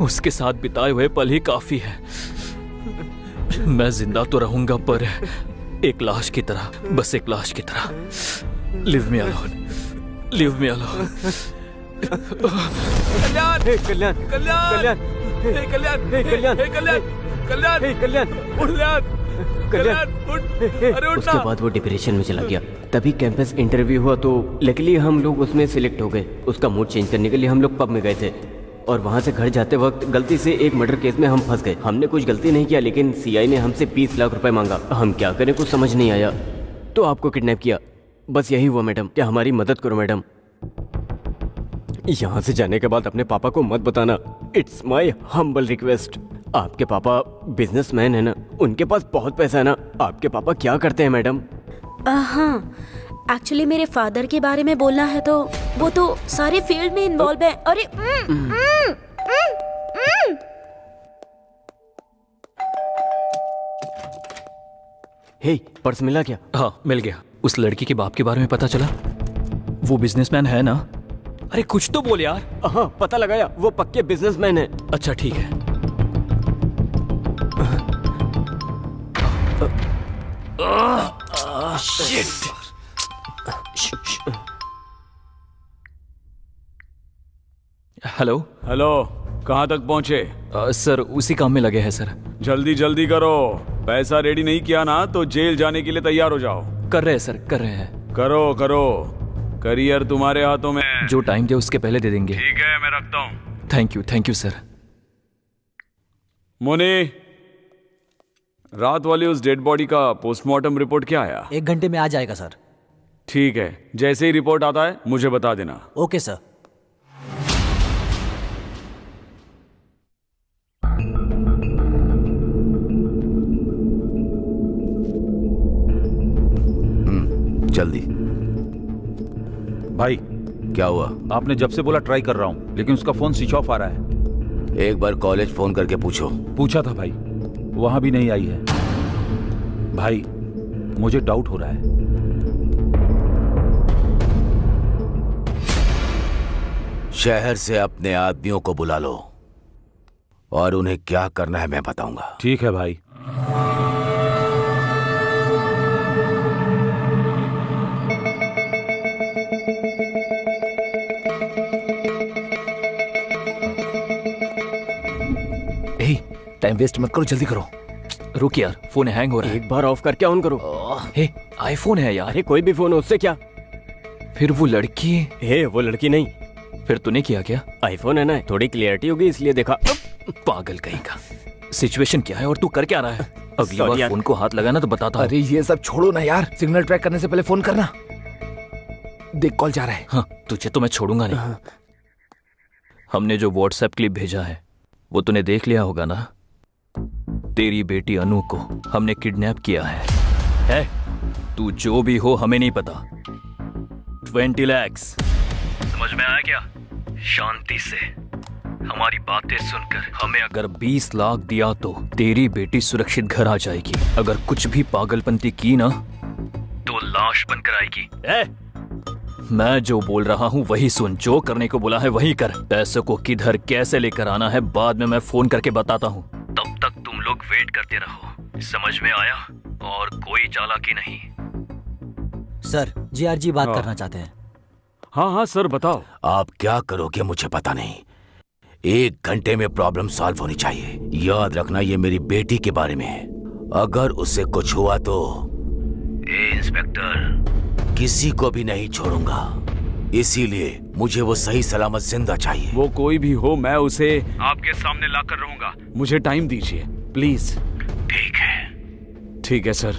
उसके साथ बिताए हुए पल ही काफी है। मैं जिंदा तो रहूंगा, पर एक लाश की तरह, बस एक लाश की तरह। Leave me alone, leave me alone. Kalyan, Kalyan, Kalyan, Kalyan, hey Kalyan, hey Kalyan, hey Kalyan, Kalyan, hey Kalyan, Kalyan, उठ, अरे उठ उसके ना। बाद वो डिप्रेशन में चला गया। तभी कैंपस इंटरव्यू हुआ तो लकीली हम लोग उसमें सिलेक्ट हो गए। उसका मूड चेंज करने के लिए हम लोग पब में गए थे, और वहाँ से घर जाते वक्त गलती से एक मर्डर केस में हम फंस गए। हमने कुछ गलती नहीं किया, लेकिन सीआई ने हमसे 20 लाख रुपए मांगा। हम क्या करें, कुछ समझ नहीं आया, तो आपको किडनैप किया। बस यही हुआ मैडम, क्या हमारी मदद करो मैडम। यहाँ से जाने के बाद अपने पापा को मत बताना, इट्स माई हम्बल रिक्वेस्ट। आपके पापा बिजनेसमैन है ना, उनके पास बहुत पैसा है ना। आपके पापा क्या करते हैं मैडम? हाँ, एक्चुअली मेरे फादर के बारे में बोलना है तो वो तो सारे फील्ड में इन्वॉल्व है। अरे हे, पर्स मिला क्या? हाँ, मिल गया। उस लड़की के बाप के बारे में पता चला? वो बिजनेसमैन है ना? अरे कुछ तो बोल यार। हाँ, पता लगाया, वो पक्के बिजनेसमैन है। अच्छा ठीक है। हेलो हेलो, कहाँ तक पहुँचे? सर, उसी काम में लगे हैं सर। जल्दी जल्दी करो, पैसा रेडी नहीं किया ना तो जेल जाने के लिए तैयार हो जाओ। कर रहे हैं सर, कर रहे हैं। करो करो, करियर तुम्हारे हाथों में है। जो टाइम दे उसके पहले दे देंगे। ठीक है, मैं रखता हूँ। Thank you sir. मोनी, रात वाली उस डेड बॉडी का पोस्टमार्टम रिपोर्ट क्या आया? 1 घंटे में आ जाएगा सर। ठीक है, जैसे ही रिपोर्ट आता है मुझे बता देना। Okay sir. जल्दी। भाई, क्या हुआ? आपने जब से बोला ट्राई कर रहा हूं, लेकिन उसका फोन स्विच ऑफ आ रहा है। एक बार कॉलेज फोन करके पूछो। पूछा था भाई, वहां भी नहीं आई है। भाई, मुझे डाउट हो रहा है। शहर से अपने आदमियों को बुला लो और उन्हें क्या करना है मैं बताऊंगा। ठीक है भाई। टाइम वेस्ट मत करो, जल्दी करो। रुक यार, फोन हैंग हो रहा है। एक बार ऑफ करके ऑन करो। हे, आईफोन है यार। अरे कोई भी फोन हो, उससे क्या? फिर वो लड़की। हे, वो लड़की नहीं। फिर तूने किया क्या? आईफोन है ना, थोड़ी क्लियरिटी होगी इसलिए देखा। पागल कहीं का। सिचुएशन क्या है और तू कर क्या रहा है? अगली Sorry बार यार। फोन को हाथ लगाना तो बताता हूँ। अरे ये सब छोड़ो ना यार, सिग्नल ट्रैक करने से पहले फोन करना। देख कॉल जा रहा है। हाँ, तुझे तो मैं छोड़ूंगा नहीं। हमने जो व्हाट्सएप क्लिप भेजा है वो तूने देख लिया होगा ना? तेरी बेटी अनु को हमने किडनैप किया है? तू जो भी हो हमें नहीं पता। 20 lakhs। समझ में आया क्या? शांति से हमारी बातें सुनकर हमें अगर 20 लाख दिया तो तेरी बेटी सुरक्षित घर आ जाएगी। अगर कुछ भी पागलपंती की ना तो लाश बनकर आएगी। मैं जो बोल रहा हूँ वही सुन, जो करने को बोला है वही कर। पैसों को किधर कैसे लेकर आना है बाद में मैं फोन करके बताता हूँ। तब तक तुम लोग वेट करते रहो। समझ में आया? और कोई चालाकी नहीं। सर, जीआरजी बात करना चाहते हैं। हाँ हाँ सर बताओ। आप क्या करोगे मुझे पता नहीं। 1 घंटे में प्रॉब्लम सॉल्व होनी चाहिए। याद रखना ये मेरी बेटी के बारे में है। अगर उससे कुछ हुआ तो इंस्पेक्टर किसी को भी नहीं छोड़ूंगा। इसीलिए मुझे वो सही सलामत जिंदा चाहिए। वो कोई भी हो, मैं उसे आपके सामने लाकर रहूंगा। मुझे टाइम दीजिए प्लीज। ठीक है। ठीक है सर।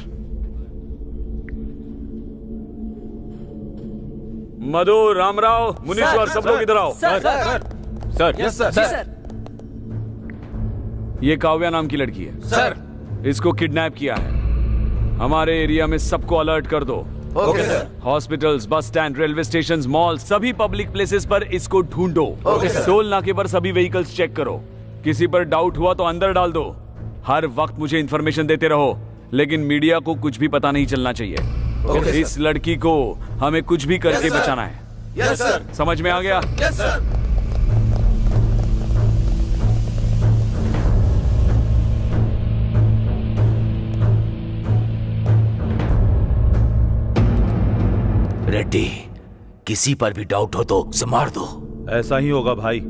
मधु, रामराव, मुनीश्वर, सब लोग इधर आओ। Sir, yes sir. ये काव्या नाम की लड़की है सर। इसको किडनैप किया है। हमारे एरिया में सबको अलर्ट कर दो। Okay sir. Hospitals, bus stand, railway station, mall, सभी पब्लिक प्लेसेस पर इसको ढूंढो। Okay sir. टोल नाके पर सभी व्हीकल्स चेक करो। किसी पर डाउट हुआ तो अंदर डाल दो। हर वक्त मुझे इंफॉर्मेशन देते रहो, लेकिन मीडिया को कुछ भी पता नहीं चलना चाहिए। ओके इस लड़की को हमें कुछ भी करके बचाना है। Yes sir. समझ में आ गया? Yes sir. रेड्डी, किसी पर भी डाउट हो तो उसे मार दो। ऐसा ही होगा भाई।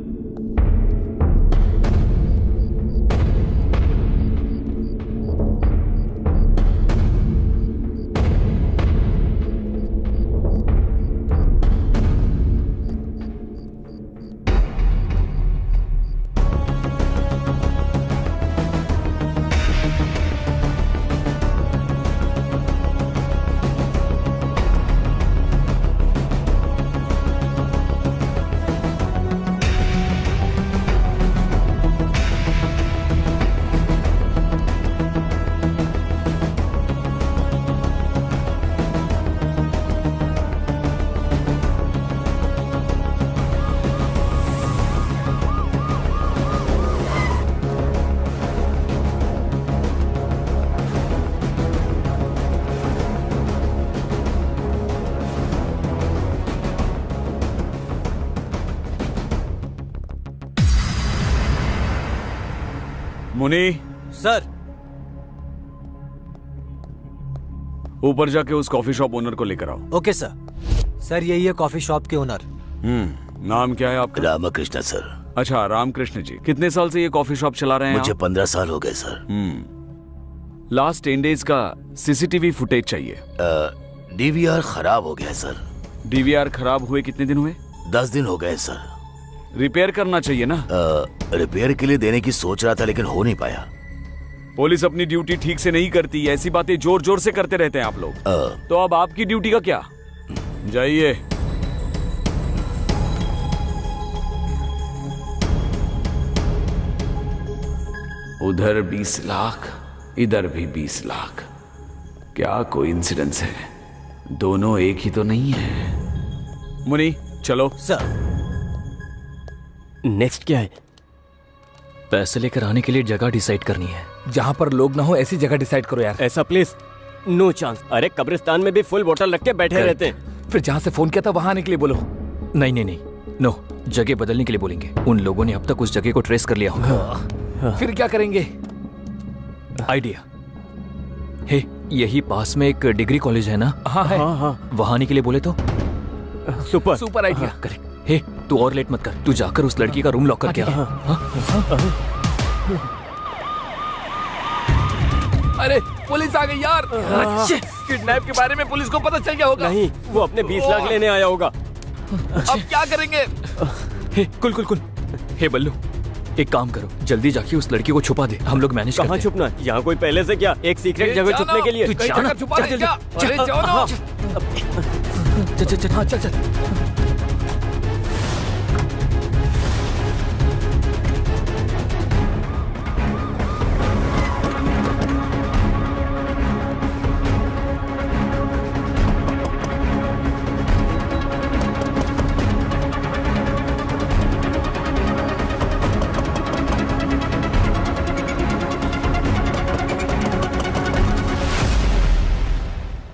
मुनी, सर, ऊपर जाके उस कॉफी शॉप ओनर को लेकर आओ। Okay sir. सर, यही है कॉफी शॉप के ओनर। नाम क्या है आपका? रामकृष्ण सर। अच्छा, रामकृष्ण जी। कितने साल से ये कॉफी शॉप चला रहे हैं मुझे आप? 15 साल हो गए सर। लास्ट 10 डेज का सीसीटीवी फुटेज चाहिए। डीवीआर खराब हो गया सर। डीवीआर खराब हुए कितने दिन हुए? 10 दिन हो गए सर। रिपेयर करना चाहिए ना। रिपेयर के लिए देने की सोच रहा था लेकिन हो नहीं पाया। पुलिस अपनी ड्यूटी ठीक से नहीं करती, ऐसी बातें जोर जोर से करते रहते हैं आप लोग। तो अब आपकी ड्यूटी का क्या? जाइए। उधर 20 लाख, इधर भी 20 लाख। क्या कोइंसिडेंस है? दोनों एक ही तो नहीं है। मुनी, चलो। सर, नेक्स्ट क्या है? पैसे लेकर आने के लिए जगह डिसाइड करनी है। जहाँ पर लोग ना हो ऐसी जगह डिसाइड करो यार। ऐसा प्लेस नो चांस। अरे कब्रिस्तान में भी फुल बोतल रख के बैठे रहते हैं। फिर जहाँ से फोन किया था वहां आने के लिए बोलो। नहीं नहीं नहीं, नो, जगह बदलने के लिए बोलेंगे। उन लोगों ने अब तक उस जगह को ट्रेस कर लिया होगा। फिर क्या करेंगे? आइडिया हे, यही पास में एक डिग्री कॉलेज है ना? हाँ है। वहां आने के लिए बोले तो? Super idea. करेक्ट। हे, तू और लेट मत कर, तू जाकर उस लड़की का रूम लॉक करके आ। अरे पुलिस आ गई यार। किडनैप के बारे में पुलिस को पता चल गया होगा। नहीं, वो अपने 20 लाख लेने आया होगा। अब क्या करेंगे? हे कुल कुल कुल, हे बल्लू, एक काम करो, जल्दी जाके उस लड़की को छुपा दे, हम लोग मैनेज करते कहाँ हैं। छुपना? यहाँ कोई पहले से क्या एक सीक्रेट जगह छुपने के लिए? तू कहीं जाना, जगह छुपा रहे चल, क्या? चल, अरे जाओ ना। चल चल चल, हाँ चल चल।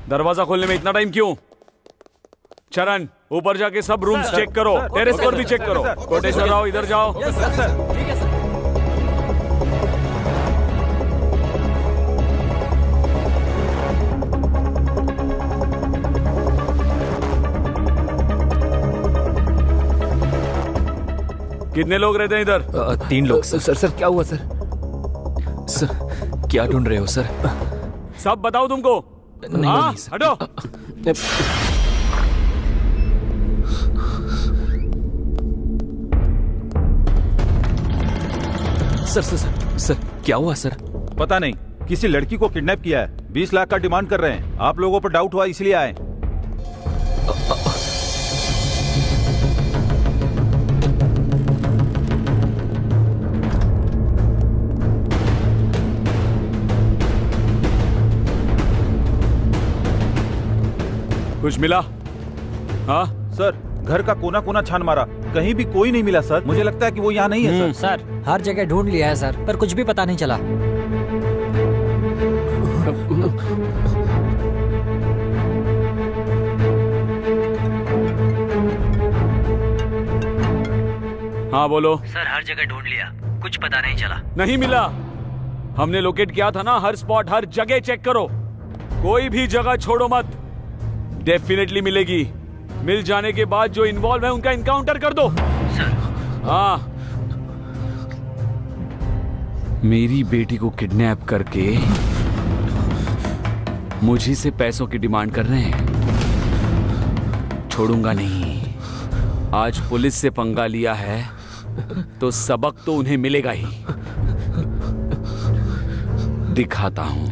दरवाजा खोलने में इतना टाइम क्यों? चरण, ऊपर जाके सब रूम्स चेक करो, टेरेस पर भी चेक करो। कोटेश्वर राव, इधर जाओ। कितने लोग रहते हैं इधर? 3 लोग सर। सर क्या हुआ सर? सर क्या ढूंढ रहे हो सर? सब बताओ तुमको। नहीं, हाँ, नहीं, सर। हटो। सर सर सर सर क्या हुआ सर? पता नहीं, किसी लड़की को किडनैप किया है, 20 लाख का डिमांड कर रहे हैं। आप लोगों पर डाउट हुआ इसलिए आए। कुछ मिला? हाँ सर, घर का कोना कोना छान मारा, कहीं भी कोई नहीं मिला सर। मुझे लगता है कि वो यहाँ नहीं है सर। सर हर जगह ढूंढ लिया है सर, पर कुछ भी पता नहीं चला। हाँ बोलो। सर हर जगह ढूंढ लिया, कुछ पता नहीं चला। नहीं मिला? हमने लोकेट किया था ना, हर स्पॉट हर जगह चेक करो, कोई भी जगह छोड़ो मत। डेफिनेटली मिलेगी। मिल जाने के बाद जो इन्वॉल्व है उनका इनकाउंटर कर दो। हाँ, मेरी बेटी को किडनैप करके मुझी से पैसों की डिमांड कर रहे हैं। छोड़ूंगा नहीं। आज पुलिस से पंगा लिया है तो सबक तो उन्हें मिलेगा ही। दिखाता हूं,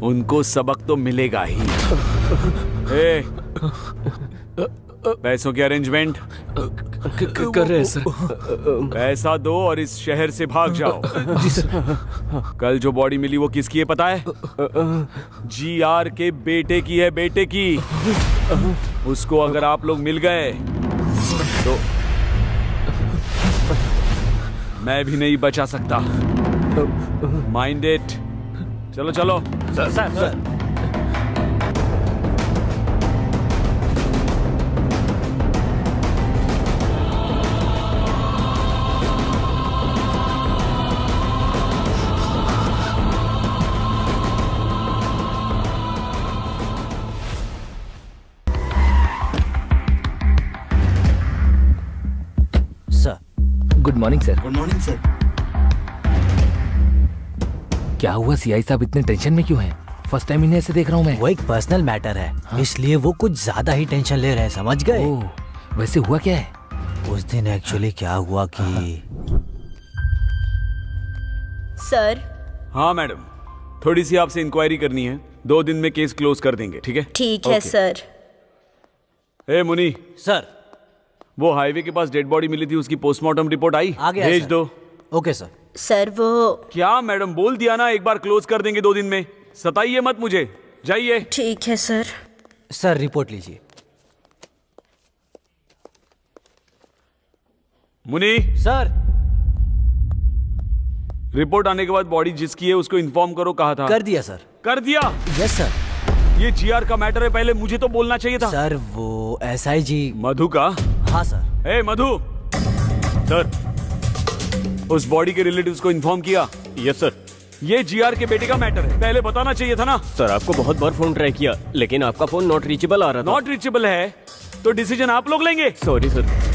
उनको सबक तो मिलेगा ही। ए, पैसों की अरेंजमेंट कर रहे हैं सर। पैसा दो और इस शहर से भाग जाओ। जी सर। कल जो बॉडी मिली वो किसकी है पता है? GR के बेटे की है, बेटे की। उसको अगर आप लोग मिल गए तो मैं भी नहीं बचा सकता। Mind it. चलो चलो। Sir sir sir good morning sir. Good morning sir. क्या हुआ सीआई साहब इतने टेंशन में क्यों हैं? फर्स्ट टाइम इन्हें ऐसे देख रहा हूँ मैं। वो एक पर्सनल मैटर है, हाँ? इसलिए वो कुछ ज्यादा ही टेंशन ले रहे हैं, समझ गए? वैसे हुआ क्या है? उस दिन एक्चुअली क्या हुआ कि सर। हाँ मैडम, थोड़ी सी आपसे इंक्वायरी करनी है। 2 दिन में केस क्लोज कर देंगे, ठीक है? ठीक है सर। ए मुनी सर, वो हाईवे के पास डेड बॉडी मिली थी, उसकी पोस्टमार्टम रिपोर्ट आई? आ गया भेज सर। दो। Okay sir. सर वो क्या मैडम, बोल दिया ना एक बार क्लोज कर देंगे 2 दिन में। सताइए मत मुझे, जाइए। ठीक है सर। सर रिपोर्ट लीजिए। मुनी सर, रिपोर्ट आने के बाद बॉडी जिसकी है उसको इन्फॉर्म करो, कहा था। कर दिया सर। कर दिया? Yes sir. ये GR का मैटर है, पहले मुझे तो बोलना चाहिए था। सर वो SIG मधु का? हाँ सर। ए मधु। सर, उस बॉडी के रिलेटिव्स को इन्फॉर्म किया? Yes sir. ये GR के बेटे का मैटर है, पहले बताना चाहिए था ना। सर आपको बहुत बार फोन ट्राई किया, लेकिन आपका फोन नॉट रीचेबल आ रहा था। नॉट रीचेबल है तो डिसीजन आप लोग लेंगे। Sorry sir.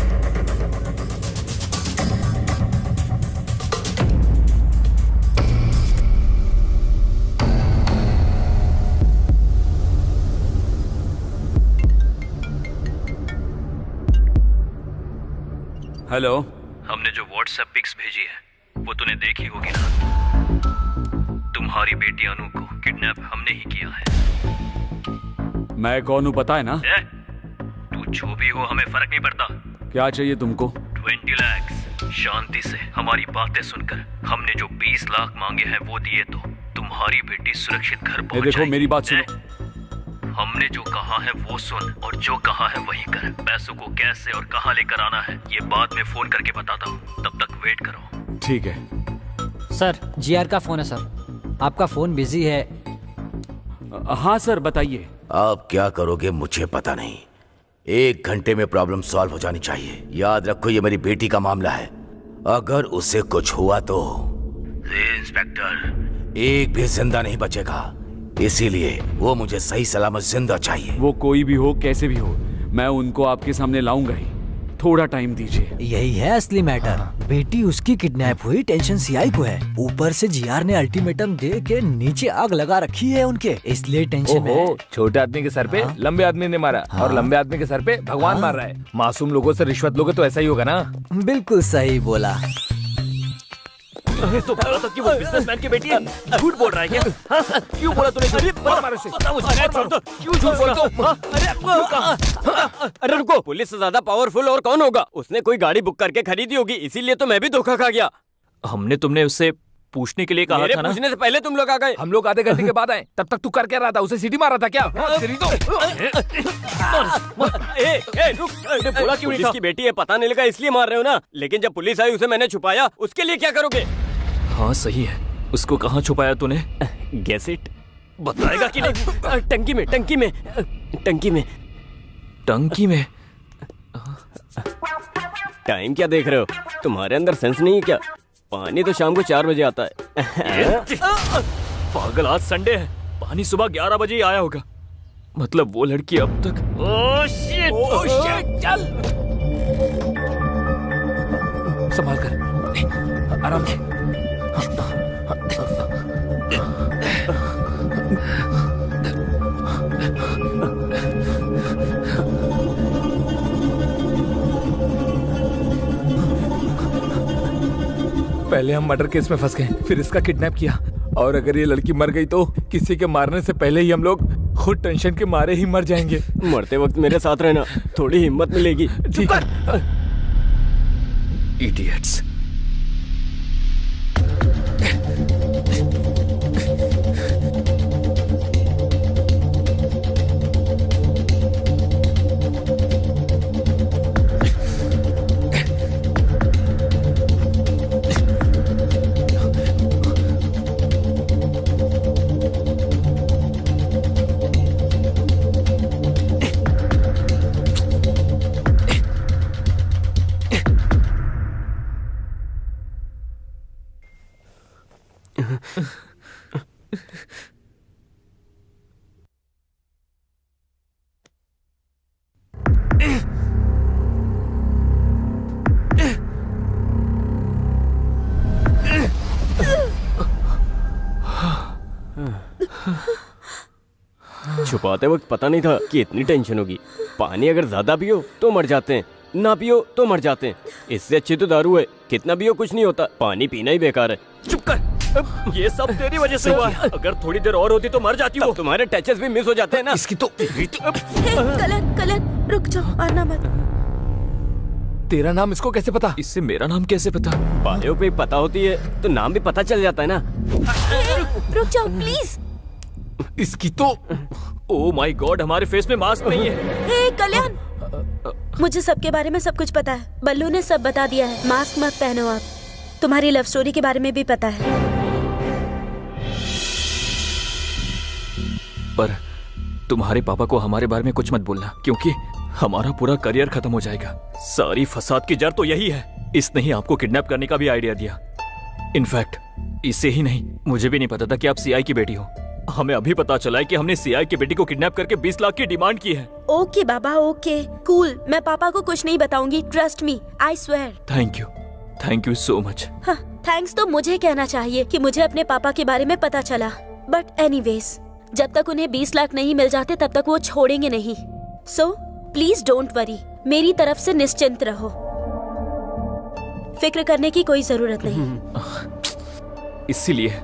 हेलो। हमने जो व्हाट्सएप पिक्स भेजी है वो तूने देखी होगी ना। तुम्हारी बेटी अनु को किडनैप हमने ही किया है। मैं कौन हूँ पता है ना? तू जो भी हो हमें फर्क नहीं पड़ता। क्या चाहिए तुमको? 20 लाख। शांति से हमारी बातें सुनकर हमने जो 20 लाख मांगे हैं वो दिए तो तुम्हारी बेटी सुरक्षित घर पहुंच देखो जाएगी। मेरी बात सुनो। हमने जो कहा है वो सुन और जो कहा है वही कर। पैसों को कैसे और कहाँ लेकर आना है ये बाद में फोन करके बताता हूँ, तब तक वेट करो। ठीक है सर, जीआर का फोन है सर, आपका फोन बिजी है। हाँ सर बताइए। आप क्या करोगे मुझे पता नहीं, 1 घंटे में प्रॉब्लम सॉल्व हो जानी चाहिए। याद रखो ये मेरी बेटी का मामला है, अगर उसे कुछ हुआ तो इंस्पेक्टर एक भी जिंदा नहीं बचेगा, इसीलिए वो मुझे सही सलामत जिंदा चाहिए। वो कोई भी हो कैसे भी हो, मैं उनको आपके सामने लाऊंगा ही, थोड़ा टाइम दीजिए। यही है असली मैटर। बेटी उसकी किडनैप हुई, टेंशन सीआई को है, ऊपर से जीआर ने अल्टीमेटम दे के नीचे आग लगा रखी है उनके, इसलिए टेंशन में। छोटे आदमी के सर पे लंबे आदमी ने मारा और लंबे आदमी के सर पे भगवान मार रहा है। मासूम लोगों से रिश्वत लोगे तो ऐसा ही होगा ना। बिल्कुल सही बोला। तो बोला था कि वो बिजनेसमैन की बेटी है। झूठ बोल रहा है क्या? क्यों बोला तूने? अरे बता मुझे, क्यों झूठ बोला? अरे रुको, पुलिस से ज्यादा पावरफुल और कौन होगा? उसने कोई गाड़ी बुक करके खरीदी होगी, इसीलिए तो मैं भी धोखा खा गया। हमने तुमने उससे पूछने के लिए कहा था ना। पूछने से पहले तुम लोग आ गए। हम लोग आधे घंटे के बाद आए, तब तक तू कर क्या रहा था? उसे सीटी मारा था क्या? रुक, बोला क्यों नहीं था? पुलिस की बेटी है पता नहीं लगा इसलिए मार रहे हो ना, लेकिन जब पुलिस आई उसे मैंने छुपाया, उसके लिए क्या करोगे? हाँ सही है, उसको कहाँ छुपाया तूने? Guess it. बताएगा कि नहीं? टंकी में, टंकी में, टंकी में। टंकी में? टाइम क्या देख रहे हो? तुम्हारे अंदर सेंस नहीं है क्या? पानी तो शाम को 4 बजे आता है। पागल, आज संडे है, पानी सुबह 11 बजे ही आया होगा। मतलब वो लड़की अब तक। ओह शिट, चल। संभाल कर, आराम से। पहले हम मर्डर केस में फंस गए, फिर इसका किडनैप किया, और अगर ये लड़की मर गई तो किसी के मारने से पहले ही हम लोग खुद टेंशन के मारे ही मर जाएंगे। मरते वक्त मेरे साथ रहना, थोड़ी हिम्मत मिलेगी। ठीक है। इडियट्स। छुपाते वक्त पता नहीं था कि इतनी टेंशन होगी। पानी अगर ज्यादा पियो तो मर जाते हैं, ना पियो तो मर जाते हैं। इससे अच्छी तो दारू है, कितना पियो कुछ नहीं होता, पानी पीना ही बेकार है। चुप कर, ये सब तेरी वजह से हुआ है। अगर थोड़ी देर और होती तो मर जाती हो। तुम्हारे टचेस भी मिस हो जाते हैं ना। इसकी तो कलन रुक जाओ, आना मत। तेरा नाम इसको कैसे पता? इससे मेरा नाम कैसे पता? बायो पे पता होती है तो नाम भी पता चल जाता है ना। रुक जाओ प्लीज। इसकी तो ओह माय गॉड, हमारे फेस में मास्क नहीं है। हे कल्याण, मुझे सबके बारे में सब कुछ पता है। बल्लू ने सब बता दिया है। मास्क मत पहनो आप। तुम्हारी लव स्टोरी के बारे में भी पता है। पर तुम्हारे पापा को हमारे बारे में कुछ मत बोलना, क्योंकि हमारा पूरा करियर खत्म हो जाएगा। सारी फसाद की जड़ तो यही है। इसने ही आपको किडनैप करने का भी आइडिया दिया। इनफैक्ट इसे ही नहीं, मुझे भी नहीं पता था कि आप सीआई की बेटी हो। हमें अभी पता चला है कि हमने सीआई की बेटी को किडनैप करके 20 लाख की डिमांड की है। ओके बाबा, ओके कूल। मैं पापा को कुछ नहीं बताऊंगी, trust me, I swear. Thank you so much. हाँ, थैंक्स तो मुझे कहना चाहिए कि मुझे अपने पापा के बारे में पता चला। बट एनीवेज, जब तक उन्हें 20 लाख नहीं मिल जाते तब तक वो छोड़ेंगे नहीं। सो प्लीज डोंट वरी, मेरी तरफ से निश्चिंत रहो। फिक्र करने की कोई जरूरत नहीं। इसीलिए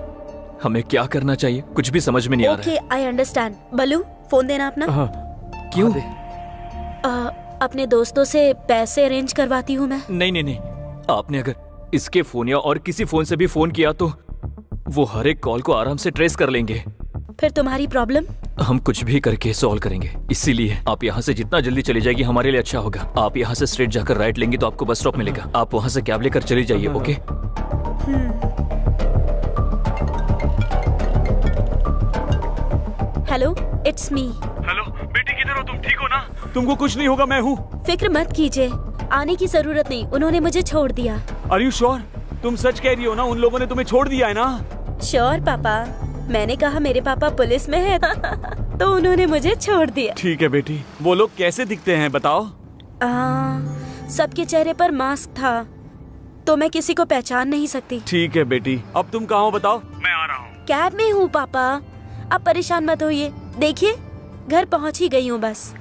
हमें क्या करना चाहिए कुछ भी समझ में नहीं आ रहा okay, I understand. Ballu, phone देना अपना। है। क्यों? अपने दोस्तों से पैसे अरेंज करवाती हूँ मैं। नहीं नहीं नहीं, आपने अगर इसके फोन या और किसी फोन से भी फोन किया तो वो हर एक कॉल को आराम से ट्रेस कर लेंगे। फिर तुम्हारी प्रॉब्लम? हम कुछ भी करके सॉल्व करेंगे। इसीलिए आप यहाँ से जितना जल्दी चली जाएगी हमारे लिए अच्छा होगा। आप यहाँ से स्ट्रेट जाकर राइट लेंगे तो आपको बस स्टॉप मिलेगा। आप वहाँ से कैब लेकर चली जाइए। Okay? Hello, it's me. Hello बेटी, किधर हो तुम? ठीक हो ना? तुमको कुछ नहीं होगा, मैं हूँ। फिक्र मत कीजिए, आने की जरूरत नहीं, उन्होंने मुझे छोड़ दिया। Are you sure? तुम सच कह रही हो ना? उन लोगों ने तुम्हें छोड़ दिया है ना? श्योर पापा, मैंने कहा मेरे पापा पुलिस में है तो उन्होंने मुझे छोड़ दिया। ठीक है बेटी। वो लोग कैसे दिखते हैं बताओ? सबके चेहरे पर मास्क था तो मैं किसी को पहचान नहीं सकती। ठीक है बेटी, अब तुम कहाँ हो बताओ? मैं आ रहा हूँ। कैब में हूँ पापा, अब परेशान मत होइए। देखिए घर पहुँच ही गई हूँ बस।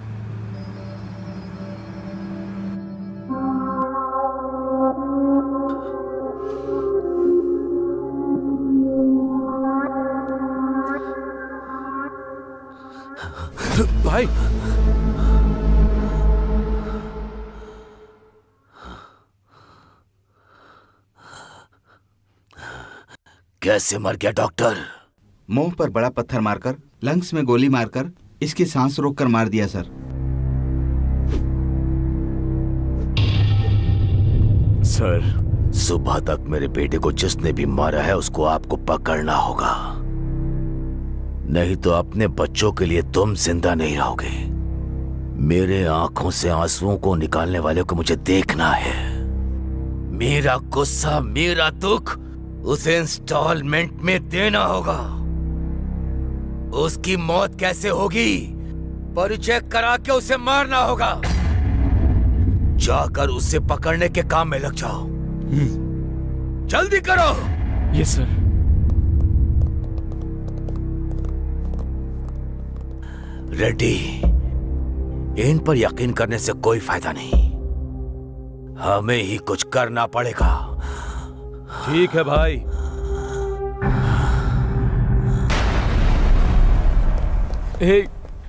भाई, कैसे मर गया डॉक्टर? मुंह पर बड़ा पत्थर मारकर, लंग्स में गोली मारकर, इसकी सांस रोककर मार दिया सर। सर, सुबह तक मेरे बेटे को जिसने भी मारा है उसको आपको पकड़ना होगा, नहीं तो अपने बच्चों के लिए तुम जिंदा नहीं रहोगे। मेरे आंखों से आंसुओं को निकालने वाले को मुझे देखना है। मेरा गुस्सा, मेरा दुख उसे इंस्टॉलमेंट में देना होगा। उसकी मौत कैसे होगी? परिचय करा के उसे मारना होगा। जाकर उसे पकड़ने के काम में लग जाओ। जल्दी करो। Yes sir. रेड्डी, इन पर यकीन करने से कोई फायदा नहीं, हमें ही कुछ करना पड़ेगा। ठीक है भाई।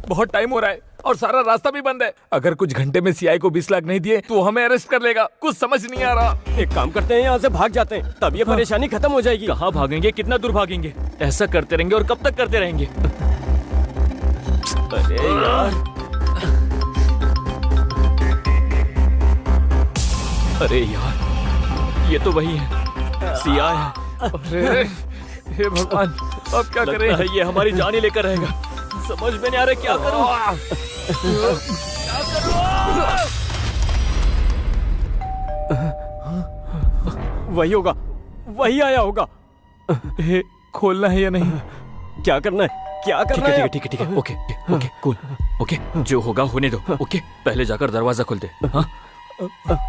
बहुत टाइम हो रहा है और सारा रास्ता भी बंद है। अगर कुछ घंटे में सीआई को 20 लाख नहीं दिए तो हमें अरेस्ट कर लेगा। कुछ समझ नहीं आ रहा। एक काम करते हैं, यहाँ से भाग जाते हैं, तब ये परेशानी खत्म हो जाएगी। कहाँ भागेंगे? कितना दूर भागेंगे? ऐसा करते रहेंगे और कब तक करते रहेंगे? अरे यार, अरे यार, ये तो वही है, सीआई है। अरे हे भगवान, अब क्या करें? लगता है ये हमारी जान ही लेकर रहेगा। समझ में नहीं आ रहा क्या करूं। क्या करूं? वही होगा, वही आया होगा। हे, खोलना है या नहीं? क्या करना है? क्या करना है? ठीक है, ओके ओके कूल, ओके जो होगा होने दो। ओके, पहले जाकर दरवाजा खोल दे। हाँ,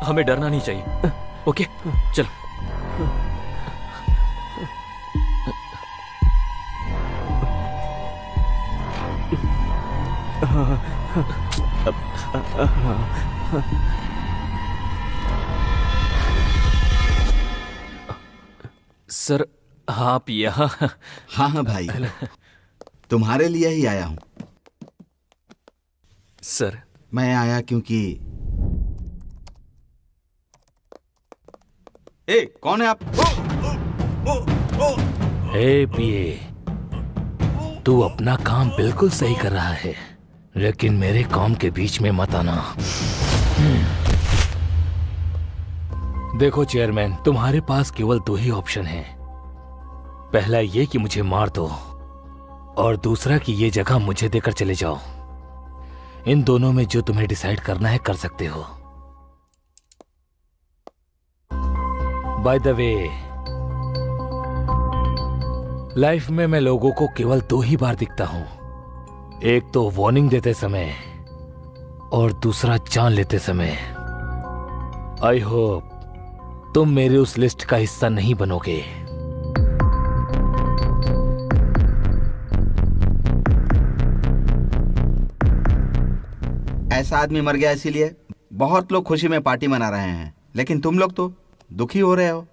हमें डरना नहीं चाहिए। ओके चलो। सर, आप यहाँ? हाँ भाई, तुम्हारे लिए ही आया हूँ। सर, मैं आया क्योंकि कौन है आप? हे पीए, तू अपना काम बिल्कुल सही कर रहा है, लेकिन मेरे काम के बीच में मत आना। देखो चेयरमैन, तुम्हारे पास केवल 2 ही ऑप्शन हैं। पहला ये कि मुझे मार दो, और दूसरा कि ये जगह मुझे देकर चले जाओ। इन दोनों में जो तुम्हें डिसाइड करना है कर सकते हो। बाय द वे, लाइफ में मैं लोगों को केवल 2 ही बार दिखता हूं, एक तो वार्निंग देते समय और दूसरा जान लेते समय। आई होप तुम मेरे उस लिस्ट का हिस्सा नहीं बनोगे। ऐसा आदमी मर गया इसीलिए बहुत लोग खुशी में पार्टी मना रहे हैं, लेकिन तुम लोग तो दुखी हो रहे हो?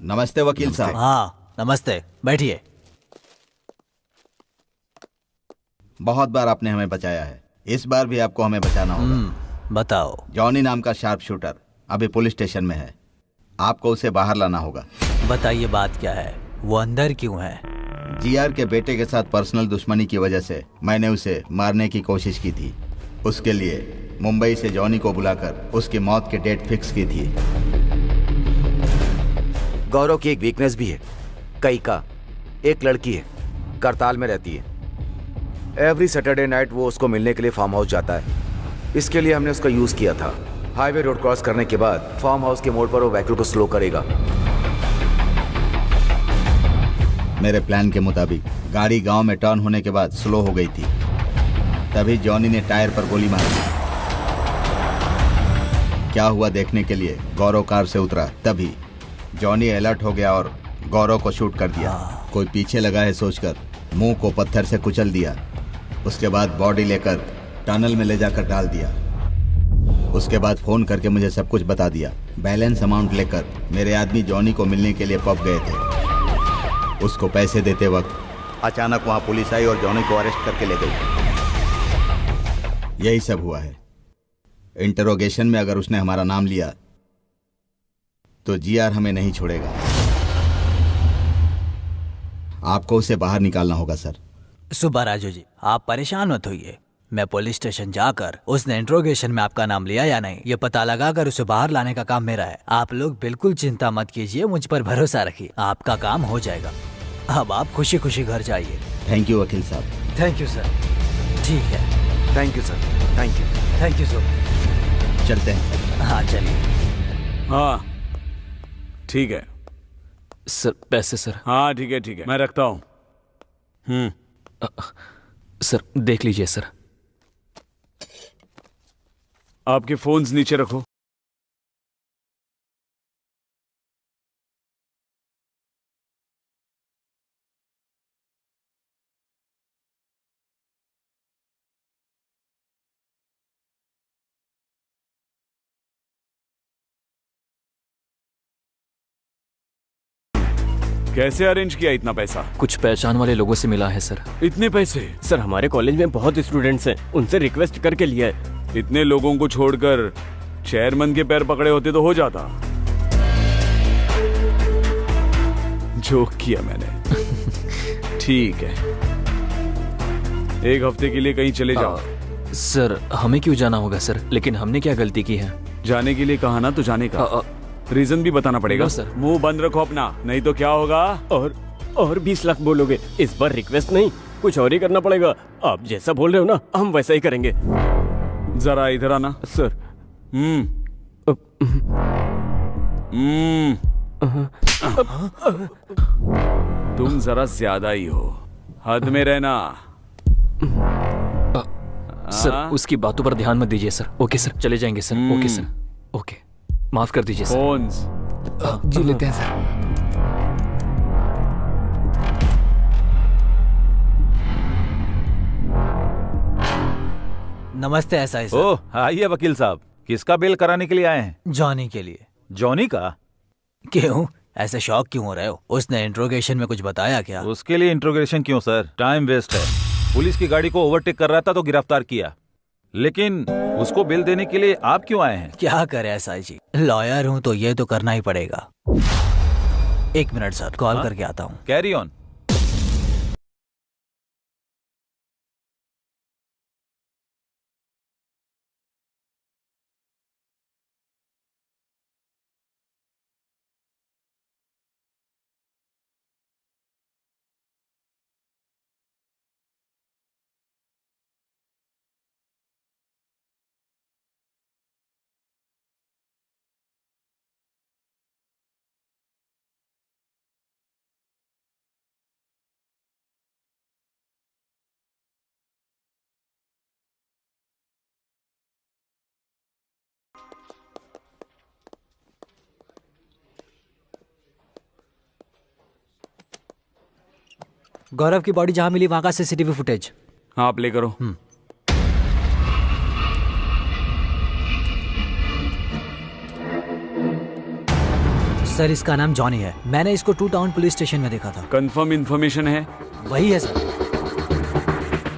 नमस्ते वकील साहब। हाँ नमस्ते, बैठिए। बहुत बार आपने हमें बचाया है, इस बार भी आपको हमें बचाना होगा। बताओ। जॉनी नाम का शार्प शूटर अभी पुलिस स्टेशन में है, आपको उसे बाहर लाना होगा। बताइए बात क्या है, वो अंदर क्यों है? जीआर के बेटे के साथ पर्सनल दुश्मनी की वजह से मैंने उसे मारने की कोशिश की थी। उसके लिए मुंबई से जॉनी को बुलाकर उसकी मौत की डेट फिक्स की थी। गौरव की एक वीकनेस भी है, कई का एक लड़की है, करताल में रहती है। एवरी सैटरडे नाइट वो उसको मिलने के लिए फार्म हाउस जाता है। इसके लिए हमने उसका यूज किया था। हाईवे रोड क्रॉस करने के बाद फार्म हाउस के मोड़ पर वो व्हीकल को स्लो करेगा। मेरे प्लान के मुताबिक गाड़ी गांव में टर्न होने के बाद स्लो हो गई थी, तभी जॉनी ने टायर पर गोली मार दी। क्या हुआ देखने के लिए गौरव कार से उतरा, तभी जॉनी अलर्ट हो गया और गौरव को शूट कर दिया। कोई पीछे लगा है सोचकर मुंह को पत्थर से कुचल दिया। उसके बाद बॉडी लेकर टनल में ले जाकर डाल दिया। उसके बाद फोन करके मुझे सब कुछ बता दिया। बैलेंस अमाउंट लेकर मेरे आदमी जॉनी को मिलने के लिए पब गए थे। उसको पैसे देते वक्त अचानक वहां पुलिस आई और जॉनी को अरेस्ट करके ले गई। यही सब हुआ है। इंटरोगेशन में अगर उसने हमारा नाम लिया तो जीआर हमें नहीं छोड़ेगा। आपको उसे बाहर निकालना होगा सर। सुबह राजू जी, आप परेशान मत होइए। मैं पुलिस स्टेशन जाकर उसने इंट्रोगेशन में आपका नाम लिया या नहीं ये पता लगाकर उसे बाहर लाने का काम मेरा है। आप लोग बिल्कुल चिंता मत कीजिए, मुझ पर भरोसा रखिए, आपका काम हो जाएगा। अब आप खुशी खुशी घर जाइए। थैंक यू वकील साहब। Thank you sir. ठीक है, thank you sir. Thank you. Thank you sir. चलते हैं। हाँ चलिए। हाँ ठीक है सर। पैसे सर। हाँ ठीक है मैं रखता हूँ। सर देख लीजिए सर। आपके फोन्स नीचे रखो। कैसे अरेंज किया इतना पैसा? कुछ पहचान वाले लोगों से मिला है सर। इतने पैसे? सर हमारे कॉलेज में बहुत स्टूडेंट्स हैं, उनसे रिक्वेस्ट करके लिया है। इतने लोगों को छोड़कर चेयरमैन के पैर पकड़े होते तो हो जाता। जोक किया मैंने। ठीक है, एक हफ्ते के लिए कहीं चले जाओ। सर हमें क्यों जाना होगा सर? लेकिन हमने क्या गलती की है? जाने के लिए कहा ना तो जाने का रीजन भी बताना पड़ेगा। सर मुंह बंद रखो अपना, नहीं तो क्या होगा? और 20 लाख बोलोगे? इस बार रिक्वेस्ट नहीं, कुछ और ही करना पड़ेगा। आप जैसा बोल रहे हो ना, हम वैसा ही करेंगे। जरा इधर आना। सर। तुम जरा ज्यादा ही हो, हद में रहना। सर उसकी बातों पर ध्यान मत दीजिए सर। ओके सर, चले जाएंगे सर। ओके सर, ओके, माफ कर दीजिए सर। फोन्स जी लेते हैं सर। नमस्ते एसआई सर। ओह आइए वकील साहब, किसका बेल कराने के लिए आए हैं? जॉनी के लिए। जॉनी का? क्यों ऐसे शॉक क्यों हो रहे हो? उसने इंट्रोगेशन में कुछ बताया क्या? उसके लिए इंट्रोगेशन क्यों सर, टाइम वेस्ट है। पुलिस की गाड़ी को ओवरटेक कर रहा था तो गिरफ्तार किया, लेकिन उसको बेल देने के लिए आप क्यों आए हैं? क्या करे एसआई जी, लॉयर हूँ तो ये तो करना ही पड़ेगा। एक मिनट सर, कॉल करके आता हूँ। Carry on. गौरव की बॉडी जहाँ मिली वहाँ का सीसीटीवी फुटेज। हाँ प्ले करो। सर इसका नाम जॉनी है, मैंने इसको 2 टाउन पुलिस स्टेशन में देखा था। कंफर्म इन्फॉर्मेशन है? वही है सर।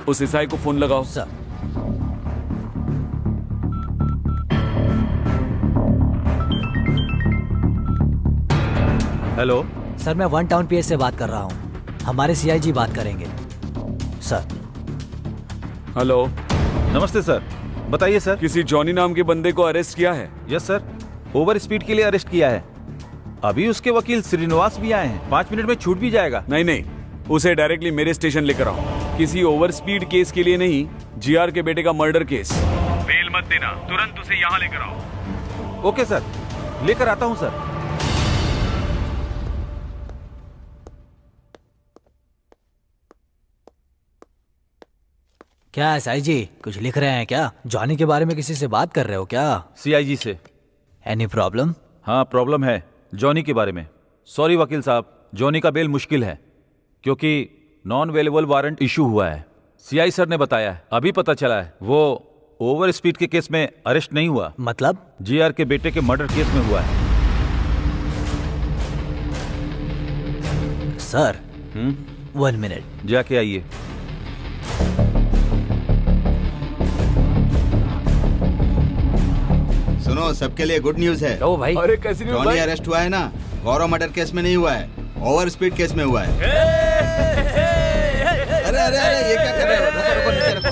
उस ईसाई को फोन लगाओ। सर हेलो सर, मैं 1 टाउन पीएस से बात कर रहा हूँ, हमारे सीआईजी बात करेंगे सर। हेलो। नमस्ते सर, बताइए सर। किसी जॉनी नाम के बंदे को अरेस्ट किया है? यस सर, ओवर स्पीड के लिए अरेस्ट किया है। अभी उसके वकील श्रीनिवास भी आए हैं, 5 मिनट में छूट भी जाएगा। नहीं, उसे डायरेक्टली मेरे स्टेशन लेकर आओ। किसी ओवर स्पीड केस के लिए नहीं, जीआर के बेटे का मर्डर केस। बेल मत देना, तुरंत उसे यहाँ लेकर आओ। ओके सर, लेकर आता हूँ सर। क्या एसआई जी कुछ लिख रहे हैं क्या? जॉनी के बारे में किसी से बात कर रहे हो क्या? सीआईजी से। Any problem? हाँ प्रॉब्लम है, जॉनी के बारे में। सॉरी वकील साहब, जॉनी का बेल मुश्किल है क्योंकि नॉन अवेलेबल वारंट इशू हुआ है। सीआई सर ने बताया है, अभी पता चला है वो ओवर स्पीड के केस में अरेस्ट नहीं हुआ। मतलब? जीआर के बेटे के मर्डर केस में हुआ है। Sir 1 minute. जाके आइए। सुनो, सबके लिए गुड न्यूज है। ओ भाई। अरे कैसी न्यूज़ जॉनी भाई? अरेस्ट हुआ है ना, गौरव मर्डर केस में नहीं हुआ है, ओवर स्पीड केस में हुआ है। अरे अरे अरे, ये क्या कर रहे हो? रुको, नीचे रखो।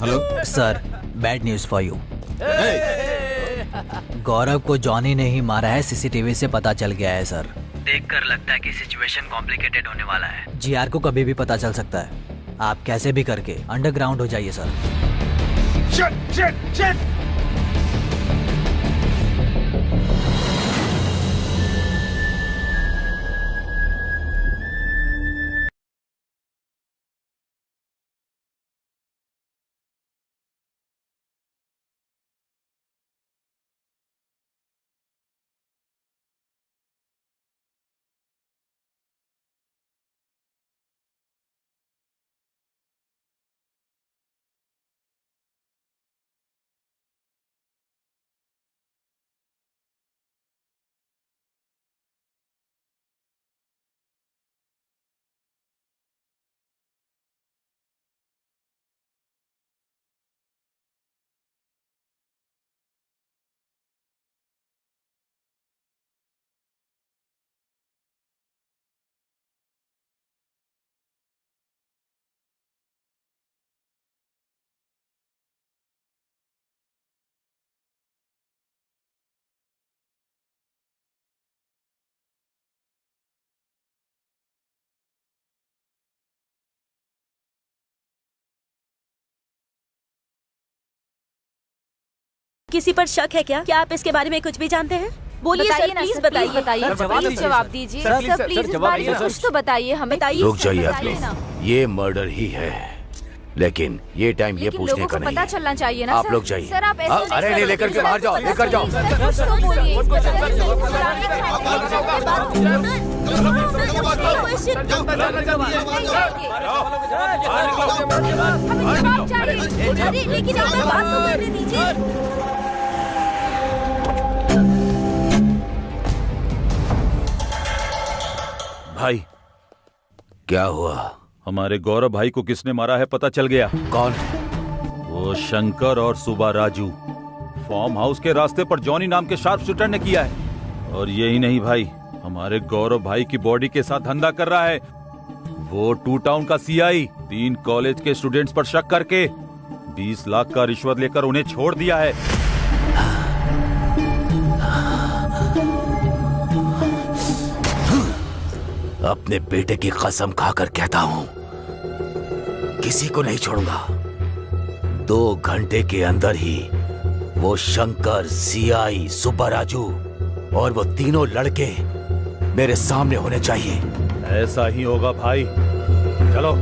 Hello sir, bad news for you. Hey, Gaurav को जॉनी ने ही मारा है, सीसीटीवी से पता चल गया है सर। देखकर लगता है कि सिचुएशन कॉम्प्लिकेटेड होने वाला है। जीआर को कभी भी पता चल सकता है। आप कैसे भी करके अंडरग्राउंड हो जाइए सर। किसी पर शक है क्या? क्या आप इसके बारे में कुछ भी जानते हैं? बोलिए सर, प्लीज बताइए। प्लीज जवाब दीजिए सर, प्लीज इस बारे में कुछ तो बताइए हमें। रुक जाइए आप लोग, ये मर्डर ही है, लेकिन ये टाइम ये पूछने का नहीं पता है। चलना चाहिए ना आप सर। लोग जाइए। सर आप ऐसे अरे नहीं, लेकर के बाहर जाओ, लेकर जाओ। कुछ तो बोलिए। अरे लेकिन आप बात तो करने दीजिए। भाई क्या हुआ? हमारे गौरव भाई को किसने मारा है पता चल गया। कौन? वो शंकर और सुबा राजू। फार्म हाउस के रास्ते पर जॉनी नाम के शार्प शूटर ने किया है और यही नहीं भाई, हमारे गौरव भाई की बॉडी के साथ धंधा कर रहा है। वो 2 टाउन का सीआई 3 कॉलेज के स्टूडेंट्स पर शक करके 20 लाख का रिश्वत लेकर उन्हें छोड़ दिया है। अपने बेटे की कसम खाकर कहता हूं, किसी को नहीं छोड़ूंगा। 2 घंटे के अंदर ही वो शंकर, सीआई, सुब्बा राजू और वो तीनों लड़के मेरे सामने होने चाहिए। ऐसा ही होगा भाई, चलो।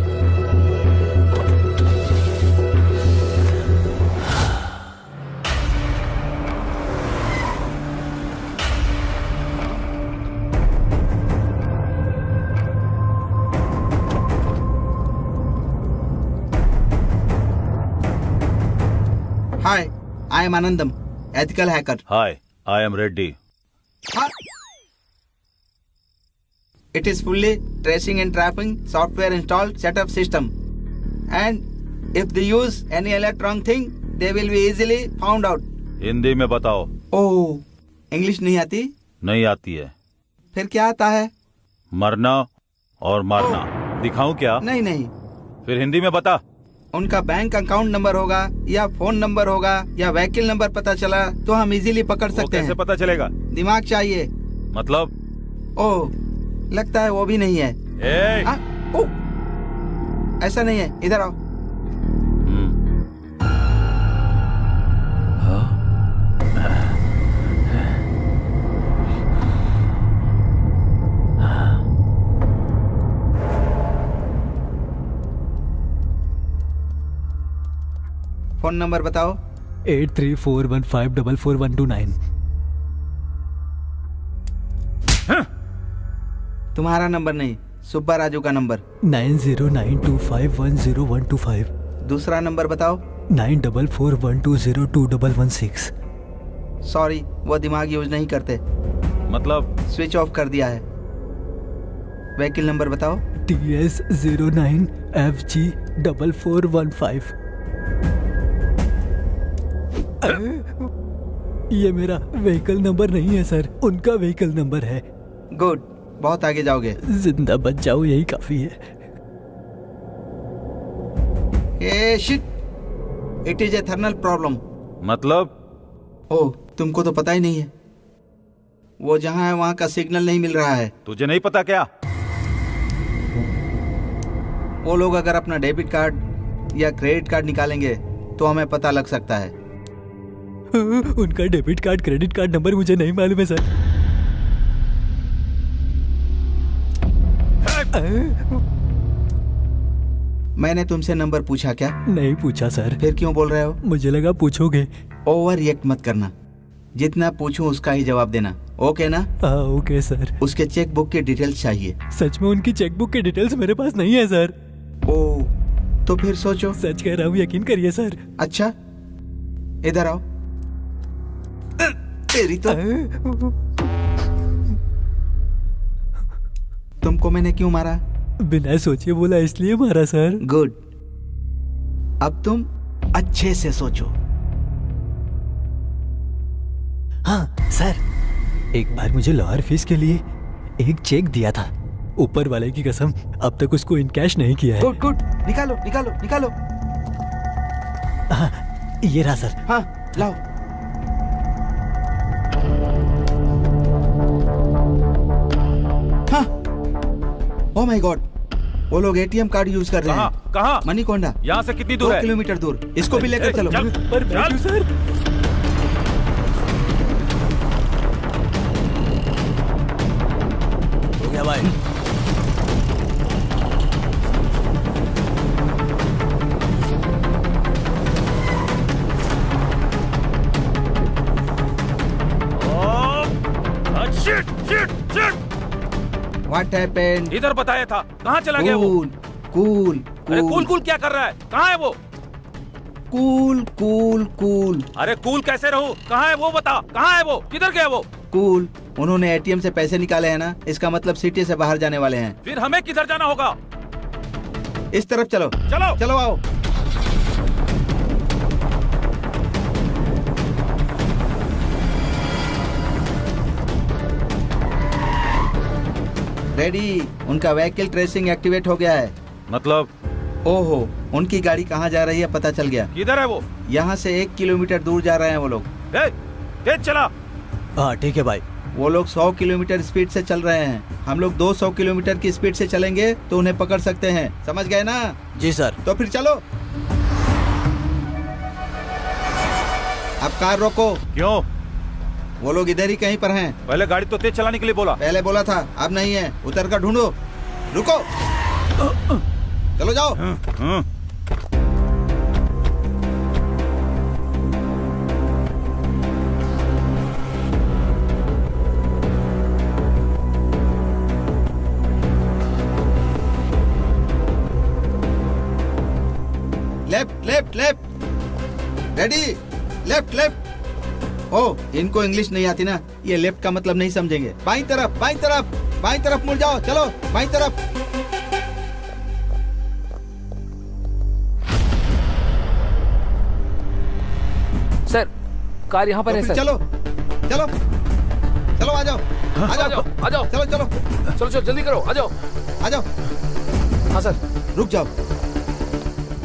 Hi, I am Anandam, ethical hacker. Hi, I am Reddy. It is fully tracing and trapping software installed setup system. And if they use any electronic thing, they will be easily found out. Hindi में बताओ। Oh, English नहीं आती? नहीं आती है। फिर क्या आता है? मरना और मारना। दिखाऊं क्या? नहीं नहीं। फिर हिंदी में बता। उनका बैंक अकाउंट नंबर होगा या फोन नंबर होगा या व्हीकल नंबर पता चला तो हम इजीली पकड़ सकते हैं। कैसे पता चलेगा? दिमाग चाहिए। मतलब? ओह, लगता है वो भी नहीं है। ऐसा नहीं है, इधर आओ। फोन नंबर बताओ। 8341544129। तुम्हारा नंबर नहीं, सुब्बा राजू का नंबर। 9092510125। दूसरा नंबर बताओ। 9441202116। सॉरी, वो दिमाग यूज नहीं करते। मतलब? स्विच ऑफ कर दिया है। व्हीकल नंबर बताओ। TS09FG4415। ये मेरा व्हीकल नंबर नहीं है सर, उनका व्हीकल नंबर है। गुड, बहुत आगे जाओगे। जिंदा बच जाओ, यही काफी है। Ah shit, it is a thermal problem. मतलब? ओह, तुमको तो पता ही नहीं है। वो जहाँ है वहाँ का सिग्नल नहीं मिल रहा है। तुझे नहीं पता क्या? वो लोग अगर अपना डेबिट कार्ड या क्रेडिट कार्ड निकालेंगे तो हमें पता लग सकता है। उनका debit card, credit card number मुझे नहीं मालूम है सर। मैंने तुमसे नंबर पूछा क्या? नहीं पूछा सर। फिर क्यों बोल रहे हो? मुझे लगा पूछोगे। ओवर रिएक्ट मत करना, जितना पूछूं उसका ही जवाब देना, ओके ना? हाँ ओके सर। उसके चेक बुक की डिटेल्स चाहिए। सच में उनकी चेक बुक की डिटेल्स मेरे पास नहीं है सर। ओह, तो फिर सोचो। सच कह रहा हूँ, यकीन करिए सर। अच्छा, इधर आओ। तेरी तो। तुमको मैंने क्यों मारा? बिना सोचे बोला इसलिए मारा सर। गुड, अब तुम अच्छे से सोचो। हाँ सर, एक बार मुझे लॉयर फीस के लिए एक चेक दिया था। ऊपर वाले की कसम, अब तक उसको इन कैश नहीं किया है। गुड गुड, निकालो निकालो निकालो। हाँ, ये रहा सर। हाँ लाओ। हाँ, ओह माय गॉड, वो लोग एटीएम कार्ड यूज कर रहे हैं। कहाँ? मणिकोंडा। यहाँ से कितनी दूर है? 2 किलोमीटर दूर। इसको भी लेकर चलो। पर मैं क्यों सर? हो गया भाई। What happened? इधर बताया था, कहाँ चला गया वो? कूल अरे कूल कूल क्या कर रहा है? कहाँ है वो? Cool cool cool. अरे कूल कैसे रहूं? कहाँ है वो? बता, कहाँ है वो? किधर गया वो? कूल, उन्होंने एटीएम से पैसे निकाले हैं ना, इसका मतलब सिटी से बाहर जाने वाले हैं। फिर हमें किधर जाना होगा? इस तरफ चलो। चलो चलो आओ। रेडी, उनका व्हीकल ट्रेसिंग एक्टिवेट हो गया है। मतलब? ओहो, उनकी गाड़ी कहाँ जा रही है पता चल गया। किधर है वो? यहाँ से 1 किलोमीटर दूर जा रहे हैं वो लोग। तेज चला। हाँ ठीक है भाई। वो लोग 100 किलोमीटर स्पीड से चल रहे हैं, हम लोग 200 किलोमीटर की स्पीड से चलेंगे तो उन्हें पकड़ सकते हैं, समझ गए ना? जी सर। तो फिर चलो। अब कार रोको। क्यों? वो लोग इधर ही कहीं पर हैं। पहले गाड़ी तो तेज चलाने के लिए बोला। पहले बोला था, अब नहीं है। उतर कर ढूंढो। रुको, चलो जाओ। Left left left, ready, left left. Oh, इनको इंग्लिश नहीं आती ना, ये लेफ्ट का मतलब नहीं समझेंगे। बाईं तरफ, बाईं तरफ, बाईं तरफ मुड़ जाओ, चलो बाईं तरफ। सर, कार यहाँ पर है सर। चलो चलो चलो, आ जाओ आ जाओ आ जाओ। चलो चलो चलो चलो जल्दी करो, आ जाओ आ जाओ। हाँ सर। रुक जाओ।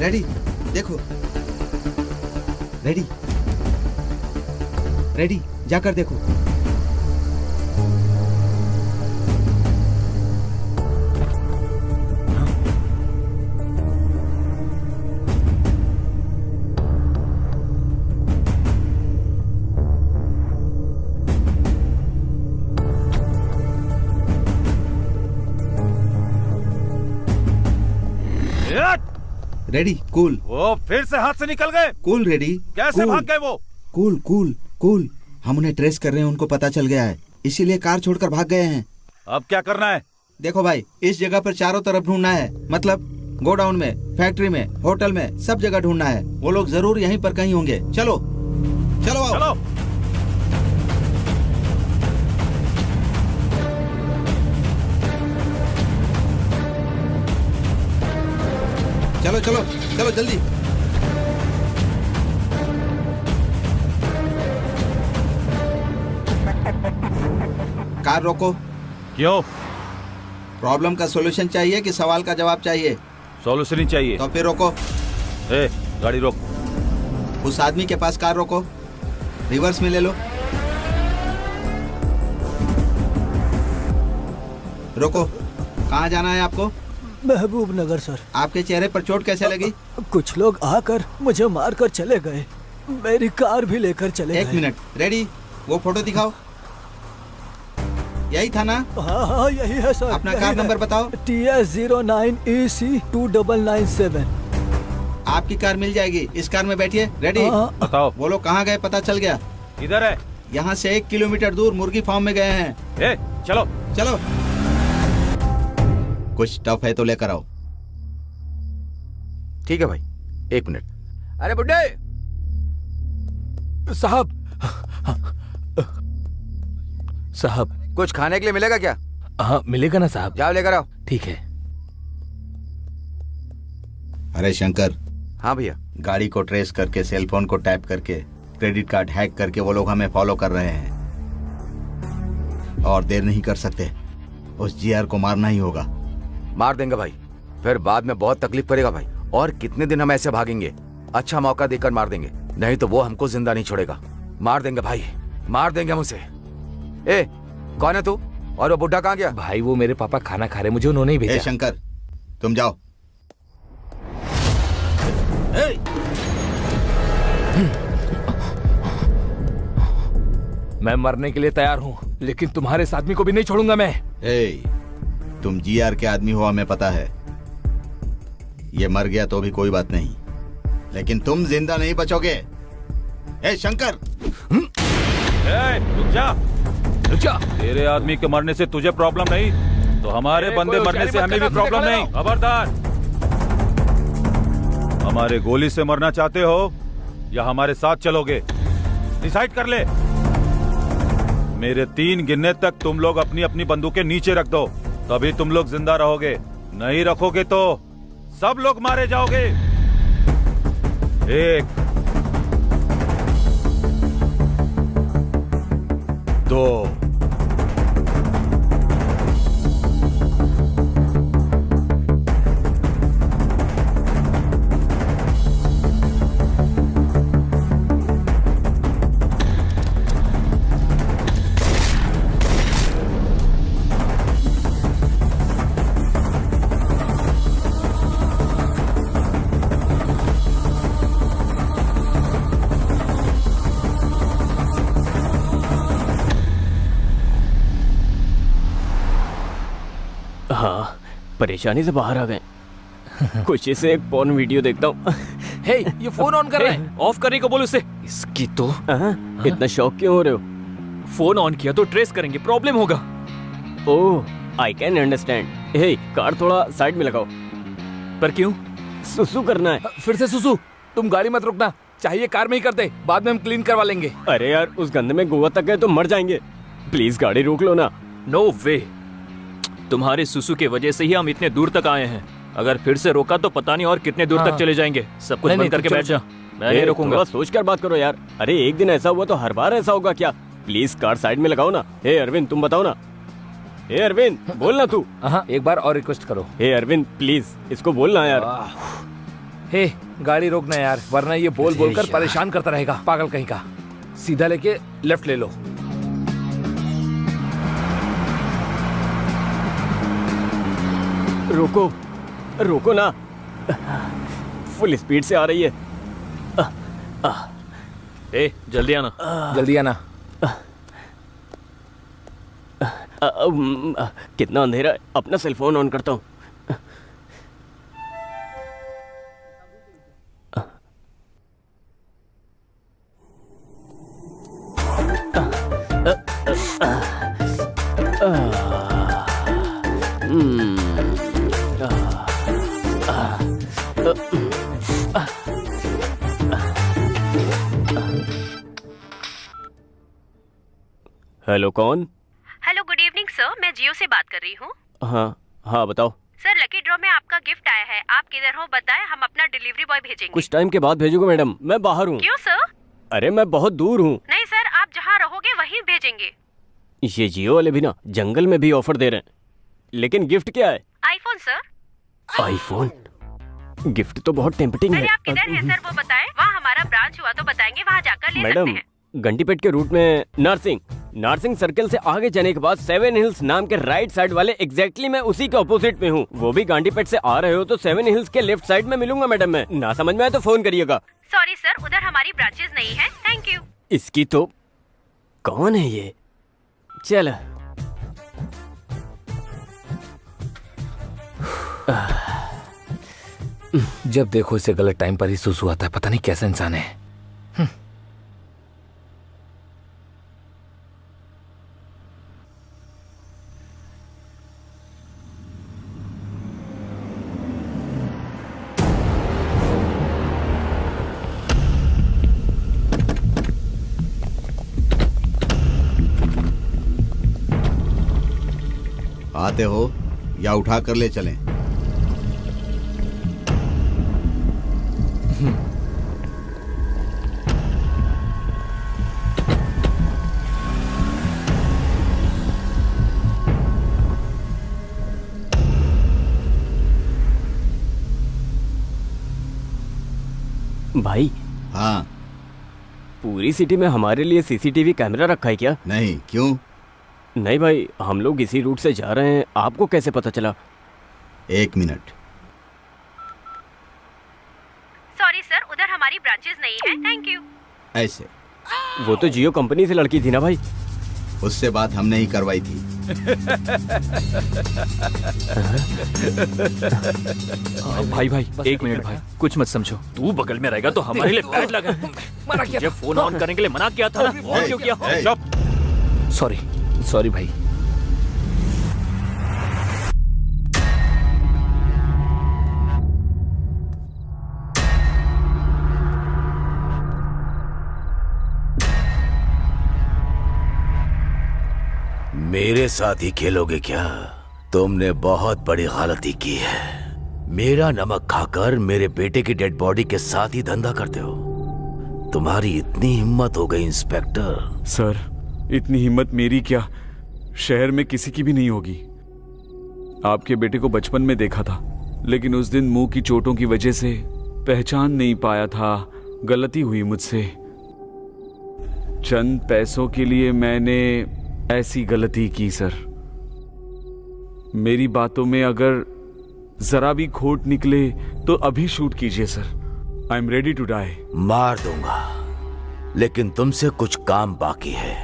रेडी, देखो, रेडी रेडी, जाकर देखो। Ready, cool. वो फिर से हाथ से निकल गए। Cool ready. कैसे भाग गए वो? कूल कूल कूल, हम उन्हें ट्रेस कर रहे हैं, उनको पता चल गया है, इसीलिए कार छोड़कर भाग गए हैं। अब क्या करना है? देखो भाई, इस जगह पर चारों तरफ ढूंढना है, मतलब गोडाउन में, फैक्ट्री में, होटल में, सब जगह ढूंढना है। वो लोग जरूर यहीं पर कहीं होंगे। चलो चलो आओ। चलो। चलो चलो चलो जल्दी। कार रोको। क्यों? प्रॉब्लम का सॉल्यूशन चाहिए कि सवाल का जवाब चाहिए? सॉल्यूशन ही चाहिए। तो फिर रोको। गाड़ी रोक। उस आदमी के पास कार रोको, रिवर्स में ले लो। रोको, कहाँ जाना है आपको? महबूब नगर सर। आपके चेहरे पर चोट कैसे लगी? कुछ लोग आकर मुझे मारकर चले गए, मेरी कार भी लेकर चले गए। 1 मिनट, रेडी, वो फोटो दिखाओ। यही था ना? हाँ हाँ यही है सर। अपना कार नंबर बताओ। TS09EC2997। आपकी कार मिल जाएगी, इस कार में बैठिए। रेडी, बताओ। वो लोग कहाँ गए पता चल गया। इधर है। यहाँ से 1 किलोमीटर दूर मुर्गी फार्म में गए हैं। चलो चलो। कुछ टफ है तो लेकर आओ। ठीक है भाई, 1 मिनट। अरे बुड्ढे साहब, साहब कुछ खाने के लिए मिलेगा क्या? हाँ मिलेगा ना साहब। जाओ लेकर आओ। ठीक है। अरे शंकर। हाँ भैया। गाड़ी को ट्रेस करके, सेल फोन को टैप करके, क्रेडिट कार्ड हैक करके वो लोग हमें फॉलो कर रहे हैं, और देर नहीं कर सकते। उस जीआर को मारना ही होगा। मार देंगे भाई, फिर बाद में बहुत तकलीफ करेगा भाई। और कितने दिन हम ऐसे भागेंगे? अच्छा मौका देकर मार देंगे, नहीं तो वो हमको जिंदा नहीं छोड़ेगा। मार देंगे भाई, मार देंगे हम उसे। कौन है तू? और वो बुढ़ा कहाँ गया? भाई वो मेरे पापा खाना खा रहे, मुझे उन्होंने ही भेजा। शंकर, तुम जाओ। मैं मरने के लिए तैयार हूँ, लेकिन तुम्हारे इस आदमी को भी नहीं छोड़ूंगा मैं। तुम जीआर के आदमी हो, हमें पता है। ये मर गया तो भी कोई बात नहीं, लेकिन तुम जिंदा नहीं बचोगे। शंकर, रुक जा, रुक जा। तेरे आदमी के मरने से तुझे प्रॉब्लम नहीं, तो हमारे बंदे मरने से हमें भी प्रॉब्लम नहीं। खबरदार, हमारे गोली से मरना चाहते हो या हमारे साथ चलोगे? डिसाइड कर ले। मेरे 3 गिनने तक तुम लोग अपनी अपनी बंदूकें नीचे रख दो, तभी तुम लोग जिंदा रहोगे। नहीं रखोगे तो सब लोग मारे जाओगे। 1 2 हाँ, परेशानी से बाहर आ गए। खुशी से एक पॉर्न वीडियो देखता हूँ। हे, ये फोन ऑन कर रहा है। ऑफ करने को बोल उसे। इसकी तो इतना शौक क्यों हो रहे हो? फोन ऑन किया तो ट्रेस करेंगे, प्रॉब्लम होगा। Oh, I can understand. Hey, car थोड़ा साइड में लगाओ। पर क्यों? सुसु करना है। फिर से सुसु। तुम गाड़ी मत रुकना, चाहिए कार में ही कर दे, बाद में हम क्लीन करवा लेंगे। अरे यार, उस गंदे में गोवा तक गए तो मर जाएंगे। प्लीज गाड़ी रोक लो ना। नो वे, तुम्हारे सुसु के वजह से ही हम इतने दूर तक आए हैं। अगर फिर से रोका तो पता नहीं और कितने दूर तक चले जाएंगे। सब कुछ बंद करके बैठ जा, मैं नहीं रोकूंगा। सोच कर बात करो यार। अरे एक दिन ऐसा हुआ तो हर बार ऐसा होगा क्या? प्लीज कार साइड में लगाओ ना। हे अरविंद, तुम बताओ ना। हे अरविंद, बोलना तू। हाँ, एक बार और रिक्वेस्ट करो। हे अरविंद, प्लीज इसको बोलना यार। हे, गाड़ी रोकना यार, वरना ये बोल बोल कर परेशान करता रहेगा, पागल कहीं का। सीधा लेके लेफ्ट ले लो। रोको, रोको ना। फुल स्पीड से आ रही है। ए, जल्दी आना। जल्दी आना। कितना अंधेरा है। अपना सेल फोन ऑन करता हूँ। हेलो, कौन? हेलो, गुड इवनिंग सर, मैं जियो से बात कर रही हूँ। हाँ हाँ, बताओ। सर, लकी ड्रॉ में आपका गिफ्ट आया है। आप किधर हो बताएं, हम अपना डिलीवरी बॉय भेजेंगे। कुछ टाइम के बाद भेजोगे मैडम, मैं बाहर हूँ। क्यों सर? अरे मैं बहुत दूर हूँ। नहीं सर, आप जहाँ रहोगे वहीं भेजेंगे। ये जियो वाले भी ना जंगल में भी ऑफर दे रहे हैं। लेकिन गिफ्ट क्या है? IPhone sir. आईफोन? गिफ्ट तो बहुत टेम्पटिंग है। अरे आप किधर हैं सर, वो बताएं। वहाँ हमारा ब्रांच हुआ तो बताएंगे, वहाँ जाकर ले सकते मैडम, हैं। घंटीपेट के रूट में नार्सिंग सर्कल से आगे जाने के बाद 7 हिल्स नाम के राइट साइड वाले एग्जैक्टली मैं उसी के ऑपोजिट में हूँ। वो भी घंटीपेट से आ रहे हो तो 7 हिल्स के लेफ्ट साइड में मिलूंगा मैडम। मैं ना समझ में आए तो फोन करिएगा। सॉरी सर, उधर हमारी ब्रांचेस नहीं है। Thank you. इसकी तो कौन है ये? चल जब देखो इसे गलत टाइम पर ही सुसु आता है, पता नहीं कैसा इंसान है। आते हो या उठा कर ले चलें? भाई। हाँ। पूरी सिटी में हमारे लिए सीसीटीवी कैमरा रखा है क्या? नहीं, क्यों? नहीं भाई, हम लोग इसी रूट से जा रहे हैं, आपको कैसे पता चला? 1 मिनट। सॉरी सर, उधर हमारी ब्रांचेस नहीं है। Thank you. ऐसे? वो तो जियो कंपनी से लड़की थी ना भाई। उससे बात हमने ही करवाई थी। भाई भाई, 1 मिनट भाई, कुछ मत समझो। तू बगल में रहेगा तो हमारे लिए बैड लगा। मना किया ये फोन ऑन करने के लिए मना किया था ना, ऑन क्यों किया? सॉरी भाई। मेरे साथ ही खेलोगे क्या? तुमने बहुत बड़ी गलती की है। मेरा नमक खाकर मेरे बेटे की डेड बॉडी के साथ ही धंधा करते हो। तुम्हारी इतनी हिम्मत हो गई इंस्पेक्टर। सर, इतनी हिम्मत मेरी क्या, शहर में किसी की भी नहीं होगी। आपके बेटे को बचपन में देखा था, लेकिन उस दिन मुंह की चोटों की वजह से पहचान नहीं पाया था। गलती हुई मुझसे। चंद पैसों के लिए मैंने ऐसी गलती की सर। मेरी बातों में अगर जरा भी खोट निकले तो अभी शूट कीजिए sir. I am ready to die. मार दूंगा, लेकिन तुमसे कुछ काम बाकी है।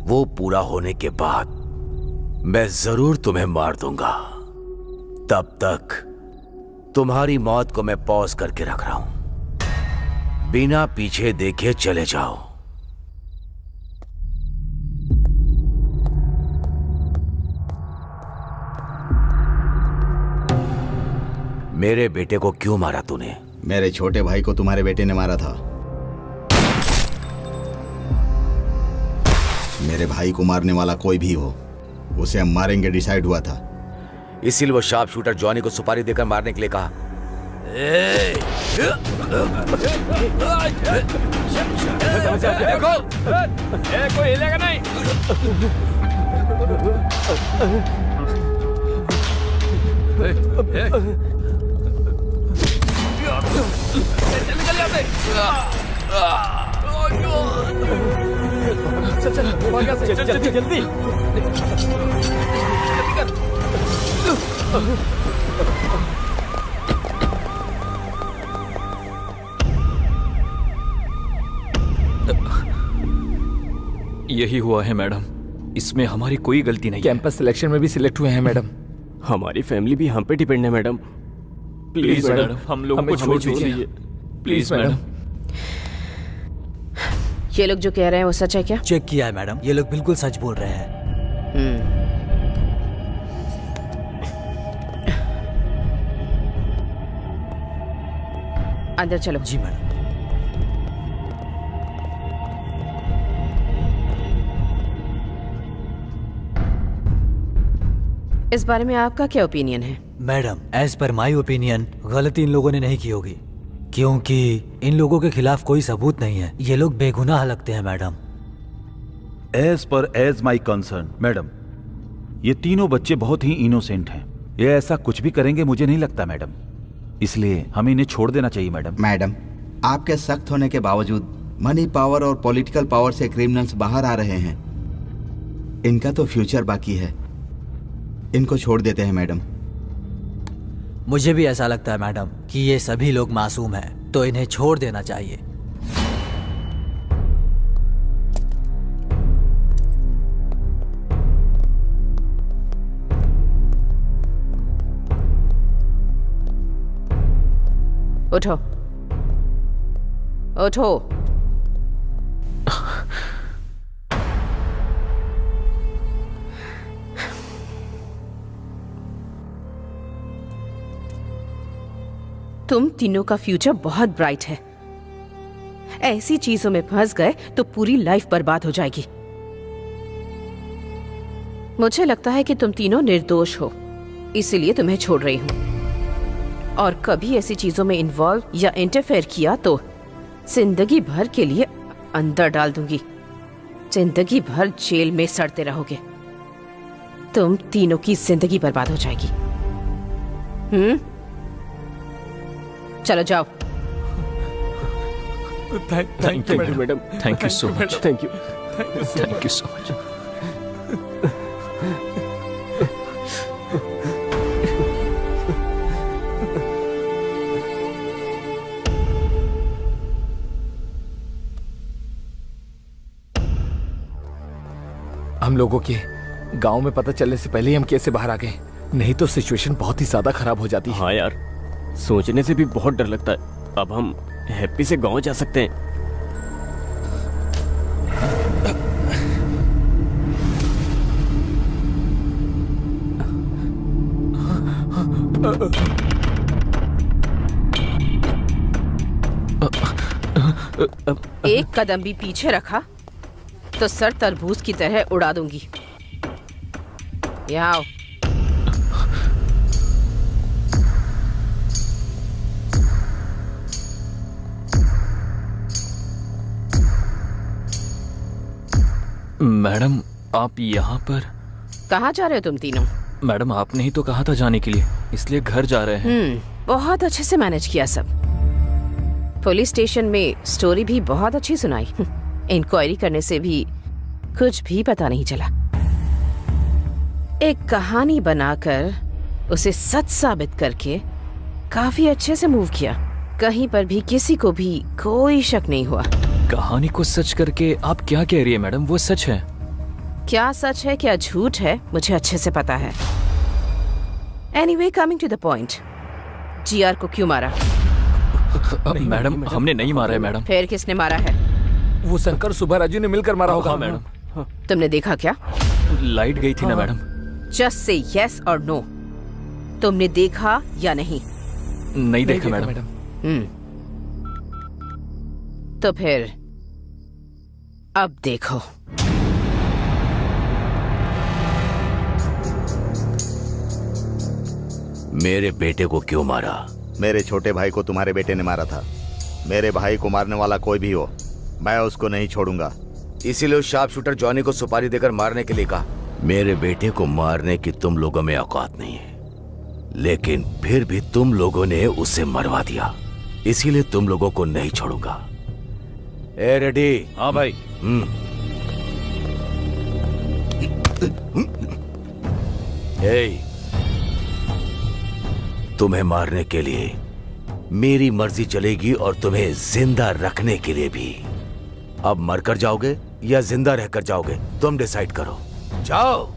वो पूरा होने के बाद मैं जरूर तुम्हें मार दूंगा। तब तक तुम्हारी मौत को मैं पॉज करके रख रहा हूं। बिना पीछे देखे चले जाओ। मेरे बेटे को क्यों मारा तूने? मेरे छोटे भाई को तुम्हारे बेटे ने मारा था। मेरे भाई को मारने वाला कोई भी हो, उसे हम मारेंगे डिसाइड हुआ था। इसीलिए वो शार्प शूटर जॉनी को सुपारी देकर मारने के लिए कहा। देखो, कोई हिलेगा नहीं। निकल यहाँ से। चल जल्दी। यही हुआ है मैडम, इसमें हमारी कोई गलती नहीं। कैंपस सिलेक्शन में भी सिलेक्ट हुए हैं मैडम। हमारी फैमिली भी हम पे डिपेंड है मैडम। प्लीज मैडम, हम लोगों को छोड़ दीजिए प्लीज मैडम। ये लोग जो कह रहे हैं वो सच है क्या? चेक किया है मैडम, ये लोग बिल्कुल सच बोल रहे हैं। अंदर चलो। जी मैडम। इस बारे में आपका क्या ओपिनियन है? Madam, as per my opinion गलती इन लोगों ने नहीं की होगी, क्योंकि इन लोगों के खिलाफ कोई सबूत नहीं है। ये लोग बेगुनाह लगते हैं madam. As my concern madam, ये तीनों बच्चे बहुत ही इनोसेंट हैं। ये ऐसा कुछ भी करेंगे मुझे नहीं लगता मैडम, इसलिए हमें इन्हें छोड़ देना चाहिए मैडम। मैडम, आपके सख्त होने के बावजूद मनी पावर और पॉलिटिकल पावर से क्रिमिनल्स बाहर आ रहे हैं। इनका तो फ्यूचर बाकी है, इनको छोड़ देते हैं मैडम। मुझे भी ऐसा लगता है मैडम कि ये सभी लोग मासूम हैं, तो इन्हें छोड़ देना चाहिए। उठो उठो। तुम तीनों का फ्यूचर बहुत ब्राइट है। ऐसी चीजों में फंस गए तो पूरी लाइफ बर्बाद हो जाएगी। मुझे लगता है कि तुम तीनों निर्दोष हो, इसीलिए तुम्हें छोड़ रही हूं। और कभी ऐसी चीजों में इन्वॉल्व या इंटरफेयर किया तो जिंदगी भर के लिए अंदर डाल दूंगी। जिंदगी भर जेल में सड़ते रहोगे। तुम तीनों की जिंदगी बर्बाद हो जाएगी। चलो जाओ। Thank you madam. Thank you so much. Thank you so much. हम लोगों के गांव में पता चलने से पहले ही हम कैसे बाहर आ गए, नहीं तो सिचुएशन बहुत ही ज्यादा खराब हो जाती है। हाँ यार, सोचने से भी बहुत डर लगता है। अब हम हैप्पी से गांव जा सकते हैं। एक कदम भी पीछे रखा तो सर तरबूज की तरह उड़ा दूंगी। यहाँ आओ। मैडम, आप यहाँ पर? कहाँ जा रहे हो तुम तीनों? मैडम, आपने ही तो कहा था जाने के लिए, इसलिए घर जा रहे हैं। बहुत अच्छे से मैनेज किया सब। पुलिस स्टेशन में स्टोरी भी बहुत अच्छी सुनाई। इंक्वायरी करने से भी कुछ भी पता नहीं चला। एक कहानी बनाकर उसे सच साबित करके काफी अच्छे से मूव किया। कहीं पर भी किसी को भी कोई शक नहीं हुआ। कहानी को सच करके आप क्या कह रही है मैडम? वो सच है। क्या सच है क्या झूठ है मुझे अच्छे से पता है। Anyway, coming to the point, GR को क्यों मारा? मैडम, हमने नहीं मारा है मैडम। फिर किसने मारा है? वो शंकर सुब्बा राजू ने मिलकर मारा होगा। हाँ मैडम। तुमने देखा क्या? लाइट गई थी ना मैडम। जस्ट से यस और नो, तुमने देखा या नहीं? नहीं देखा मैडम। तो फिर अब देखो। मेरे बेटे को क्यों मारा? मेरे छोटे भाई को तुम्हारे बेटे ने मारा था। मेरे भाई को मारने वाला कोई भी हो, मैं उसको नहीं छोड़ूंगा। इसीलिए उस शार्प शूटर जॉनी को सुपारी देकर मारने के लिए कहा। मेरे बेटे को मारने की तुम लोगों में औकात नहीं है, लेकिन फिर भी तुम लोगों ने उसे मरवा दिया, इसीलिए तुम लोगों को नहीं छोड़ूंगा। ए रेडी? हाँ भाई। ए, तुम्हें मारने के लिए मेरी मर्जी चलेगी और तुम्हें जिंदा रखने के लिए भी। अब मरकर जाओगे या जिंदा रहकर जाओगे, तुम डिसाइड करो। जाओ।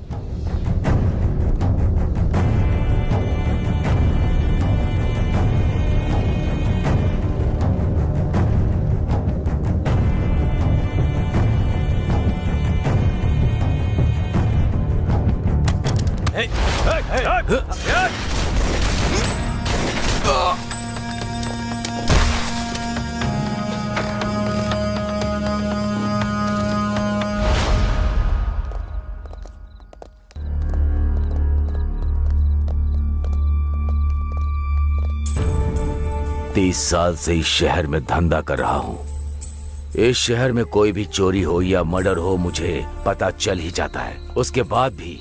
तीस साल से इस शहर में धंधा कर रहा हूं। इस शहर में कोई भी चोरी हो या मर्डर हो, मुझे पता चल ही जाता है। उसके बाद भी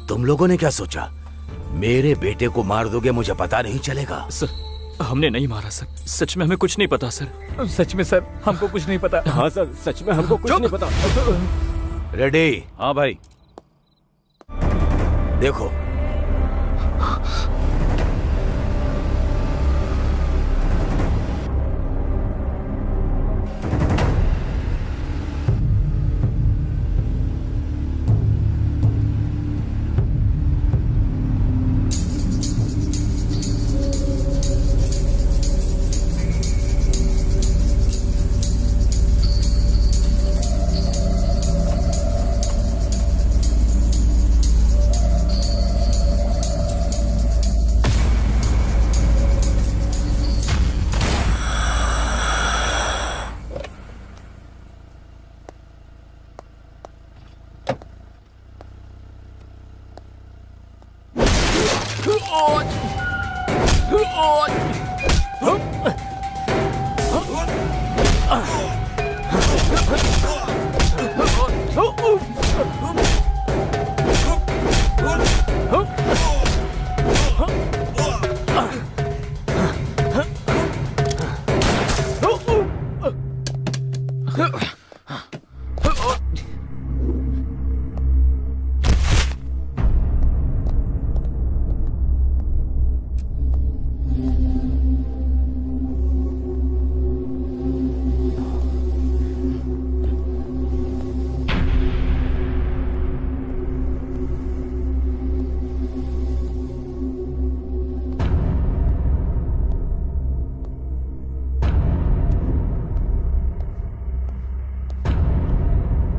तुम लोगों ने क्या सोचा, मेरे बेटे को मार दोगे, मुझे पता नहीं चलेगा? सर, हमने नहीं मारा सर। सच में हमें कुछ नहीं पता सर। सच में सर, हमको कुछ नहीं पता। हाँ सर, सच में हमको कुछ नहीं पता। रेडी? हाँ भाई। देखो,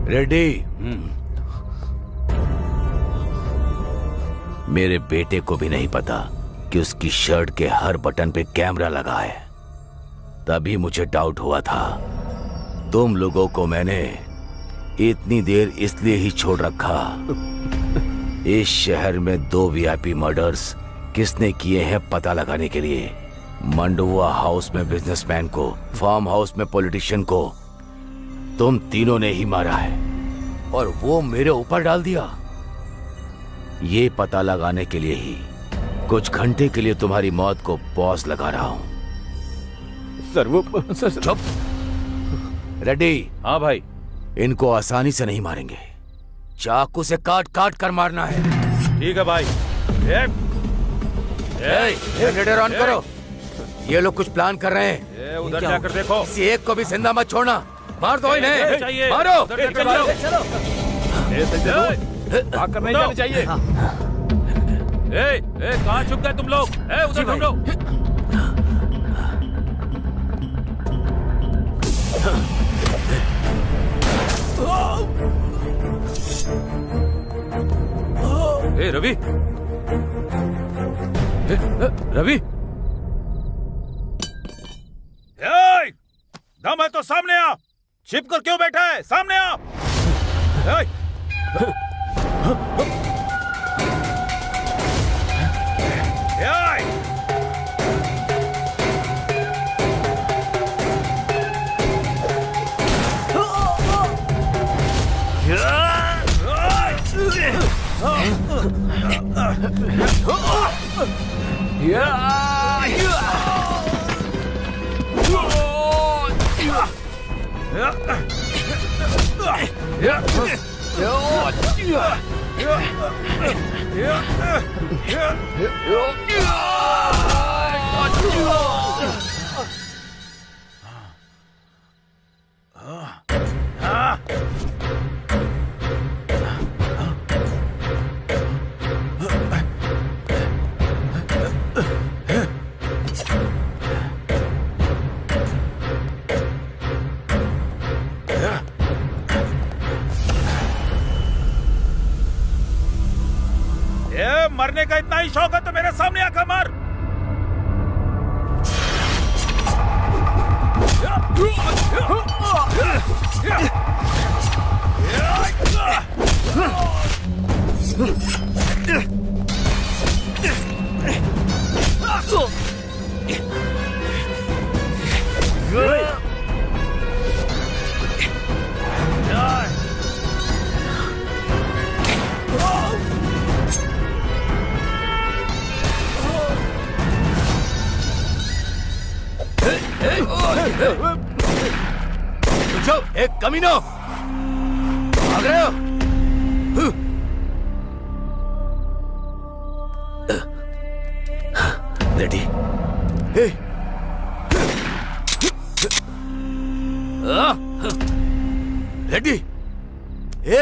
रेडी? मेरे बेटे को भी नहीं पता कि उसकी शर्ट के हर बटन पे कैमरा लगा है। तभी मुझे डाउट हुआ था। तुम लोगों को मैंने इतनी देर इसलिए ही छोड़ रखा। इस शहर में 2 वीआईपी मर्डर्स किसने किए हैं पता लगाने के लिए। मंडुआ हाउस में बिजनेसमैन को, फार्म हाउस में पॉलिटिशियन को तुम तीनों ने ही मारा है, और वो मेरे ऊपर डाल दिया। ये पता लगाने के लिए ही कुछ घंटे के लिए तुम्हारी मौत को पॉज लगा रहा हूं। सर वो चुप। रेडी? हाँ भाई। इनको आसानी से नहीं मारेंगे, चाकू से काट काट कर मारना है। ठीक है भाई। जनरेटर ऑन करो। ये लोग कुछ प्लान कर रहे हैं। उधर जाकर देखो। किसी एक को भी जिंदा मत छोड़ना। मार दो इन्हें, मारो। भाग कर नहीं जाना चाहिए। कहाँ छुप गए तुम लोग? उधर ढूंढो। रवि, रवि, दम है तो सामने आ। छिप कर क्यों बैठा है? सामने आ। मरने का इतना ही शौक है तो मेरे सामने आकर मार। एक कमीनो, भाग रहे हो? रेडी? रेडी?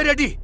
रेडी?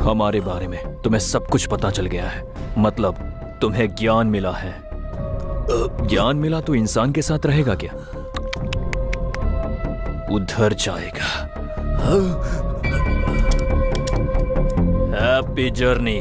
हमारे बारे में तुम्हें सब कुछ पता चल गया है। मतलब तुम्हें ज्ञान मिला है। ज्ञान मिला तो इंसान के साथ रहेगा क्या? उधर जाएगा। Happy journey.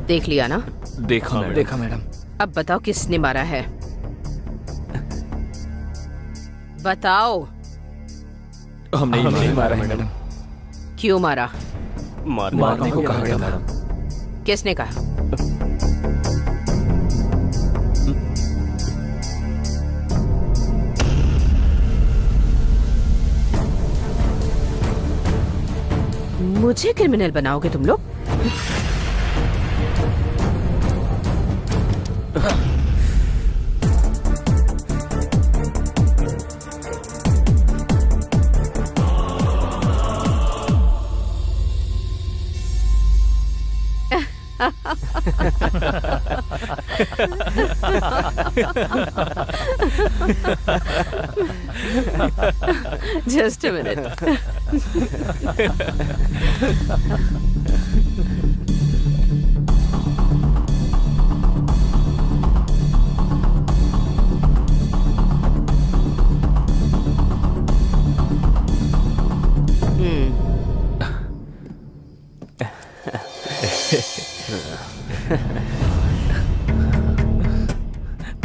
देख लिया ना? देखा मैडम। देखा मैडम। अब बताओ किसने मारा है? बताओ। हम नहीं मारा है मैडम। क्यों मारा? मारने को कहा गया मैडम। किसने कहा? मुझे क्रिमिनल बनाओगे तुम लोग? Just a minute.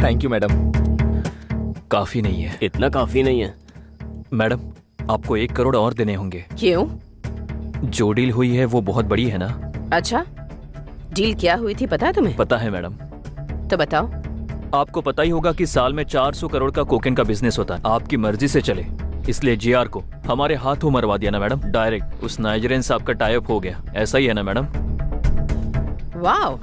Thank you madam. काफी नहीं है। इतना काफी नहीं है मैडम, आपको 1 करोड़ और देने होंगे। क्यों? जो डील हुई है वो बहुत बड़ी है ना। अच्छा, डील क्या हुई थी पता है तुम्हें? पता है मैडम। तो बताओ। आपको पता ही होगा कि साल में 400 करोड़ का कोकेन का बिजनेस होता है। आपकी मर्जी से चले, इसलिए जीआर को हमारे हाथों मरवा दिया ना मैडम। डायरेक्ट उस नाइजीरियन साहब का टाई अप हो गया। ऐसा ही है ना madam? Wow,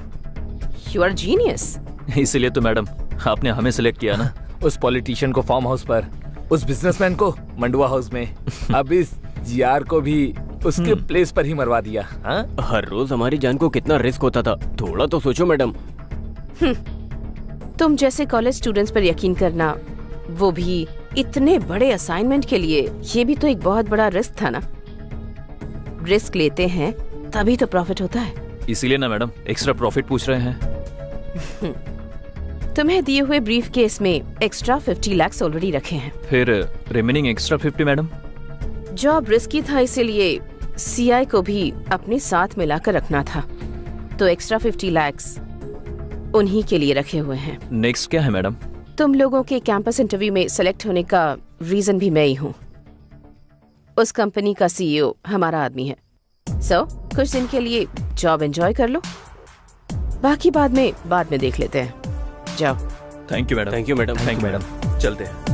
you are genius. इसीलिए तो मैडम आपने हमें सिलेक्ट किया ना। उस पॉलिटिशियन को फार्म हाउस पर, उस बिजनेसमैन को मंडुआ हाउस में, अब इस जीआर को भी उसके प्लेस पर ही मरवा दिया। हाँ? हर रोज हमारी जान को कितना रिस्क होता था, थोड़ा तो सोचो मैडम। तुम जैसे कॉलेज स्टूडेंट्स पर यकीन करना, वो भी इतने बड़े असाइनमेंट के लिए, ये भी तो एक बहुत बड़ा रिस्क था ना। रिस्क लेते हैं तभी तो प्रॉफिट होता है। इसीलिए ना मैडम एक्स्ट्रा प्रॉफिट पूछ रहे हैं। तुम्हें दिए हुए ब्रीफ केस में एक्स्ट्रा 50 लाख ऑलरेडी रखे हैं। फिर remaining extra 50 madam. Job risky था, इसीलिए सीआई को भी अपने साथ मिलाकर रखना था, तो एक्स्ट्रा 50 लाख उन्हीं के लिए रखे हुए हैं। नेक्स्ट क्या है मैडम? तुम लोगों के कैंपस इंटरव्यू में सेलेक्ट होने का रीजन भी मैं ही हूँ। उस कंपनी का सीईओ हमारा आदमी है। सो कुछ दिन के लिए जॉब एंजॉय कर लो, बाकी बाद में देख लेते हैं। जाओ। Thank you madam. Thank you madam. Thank you madam. चलते हैं।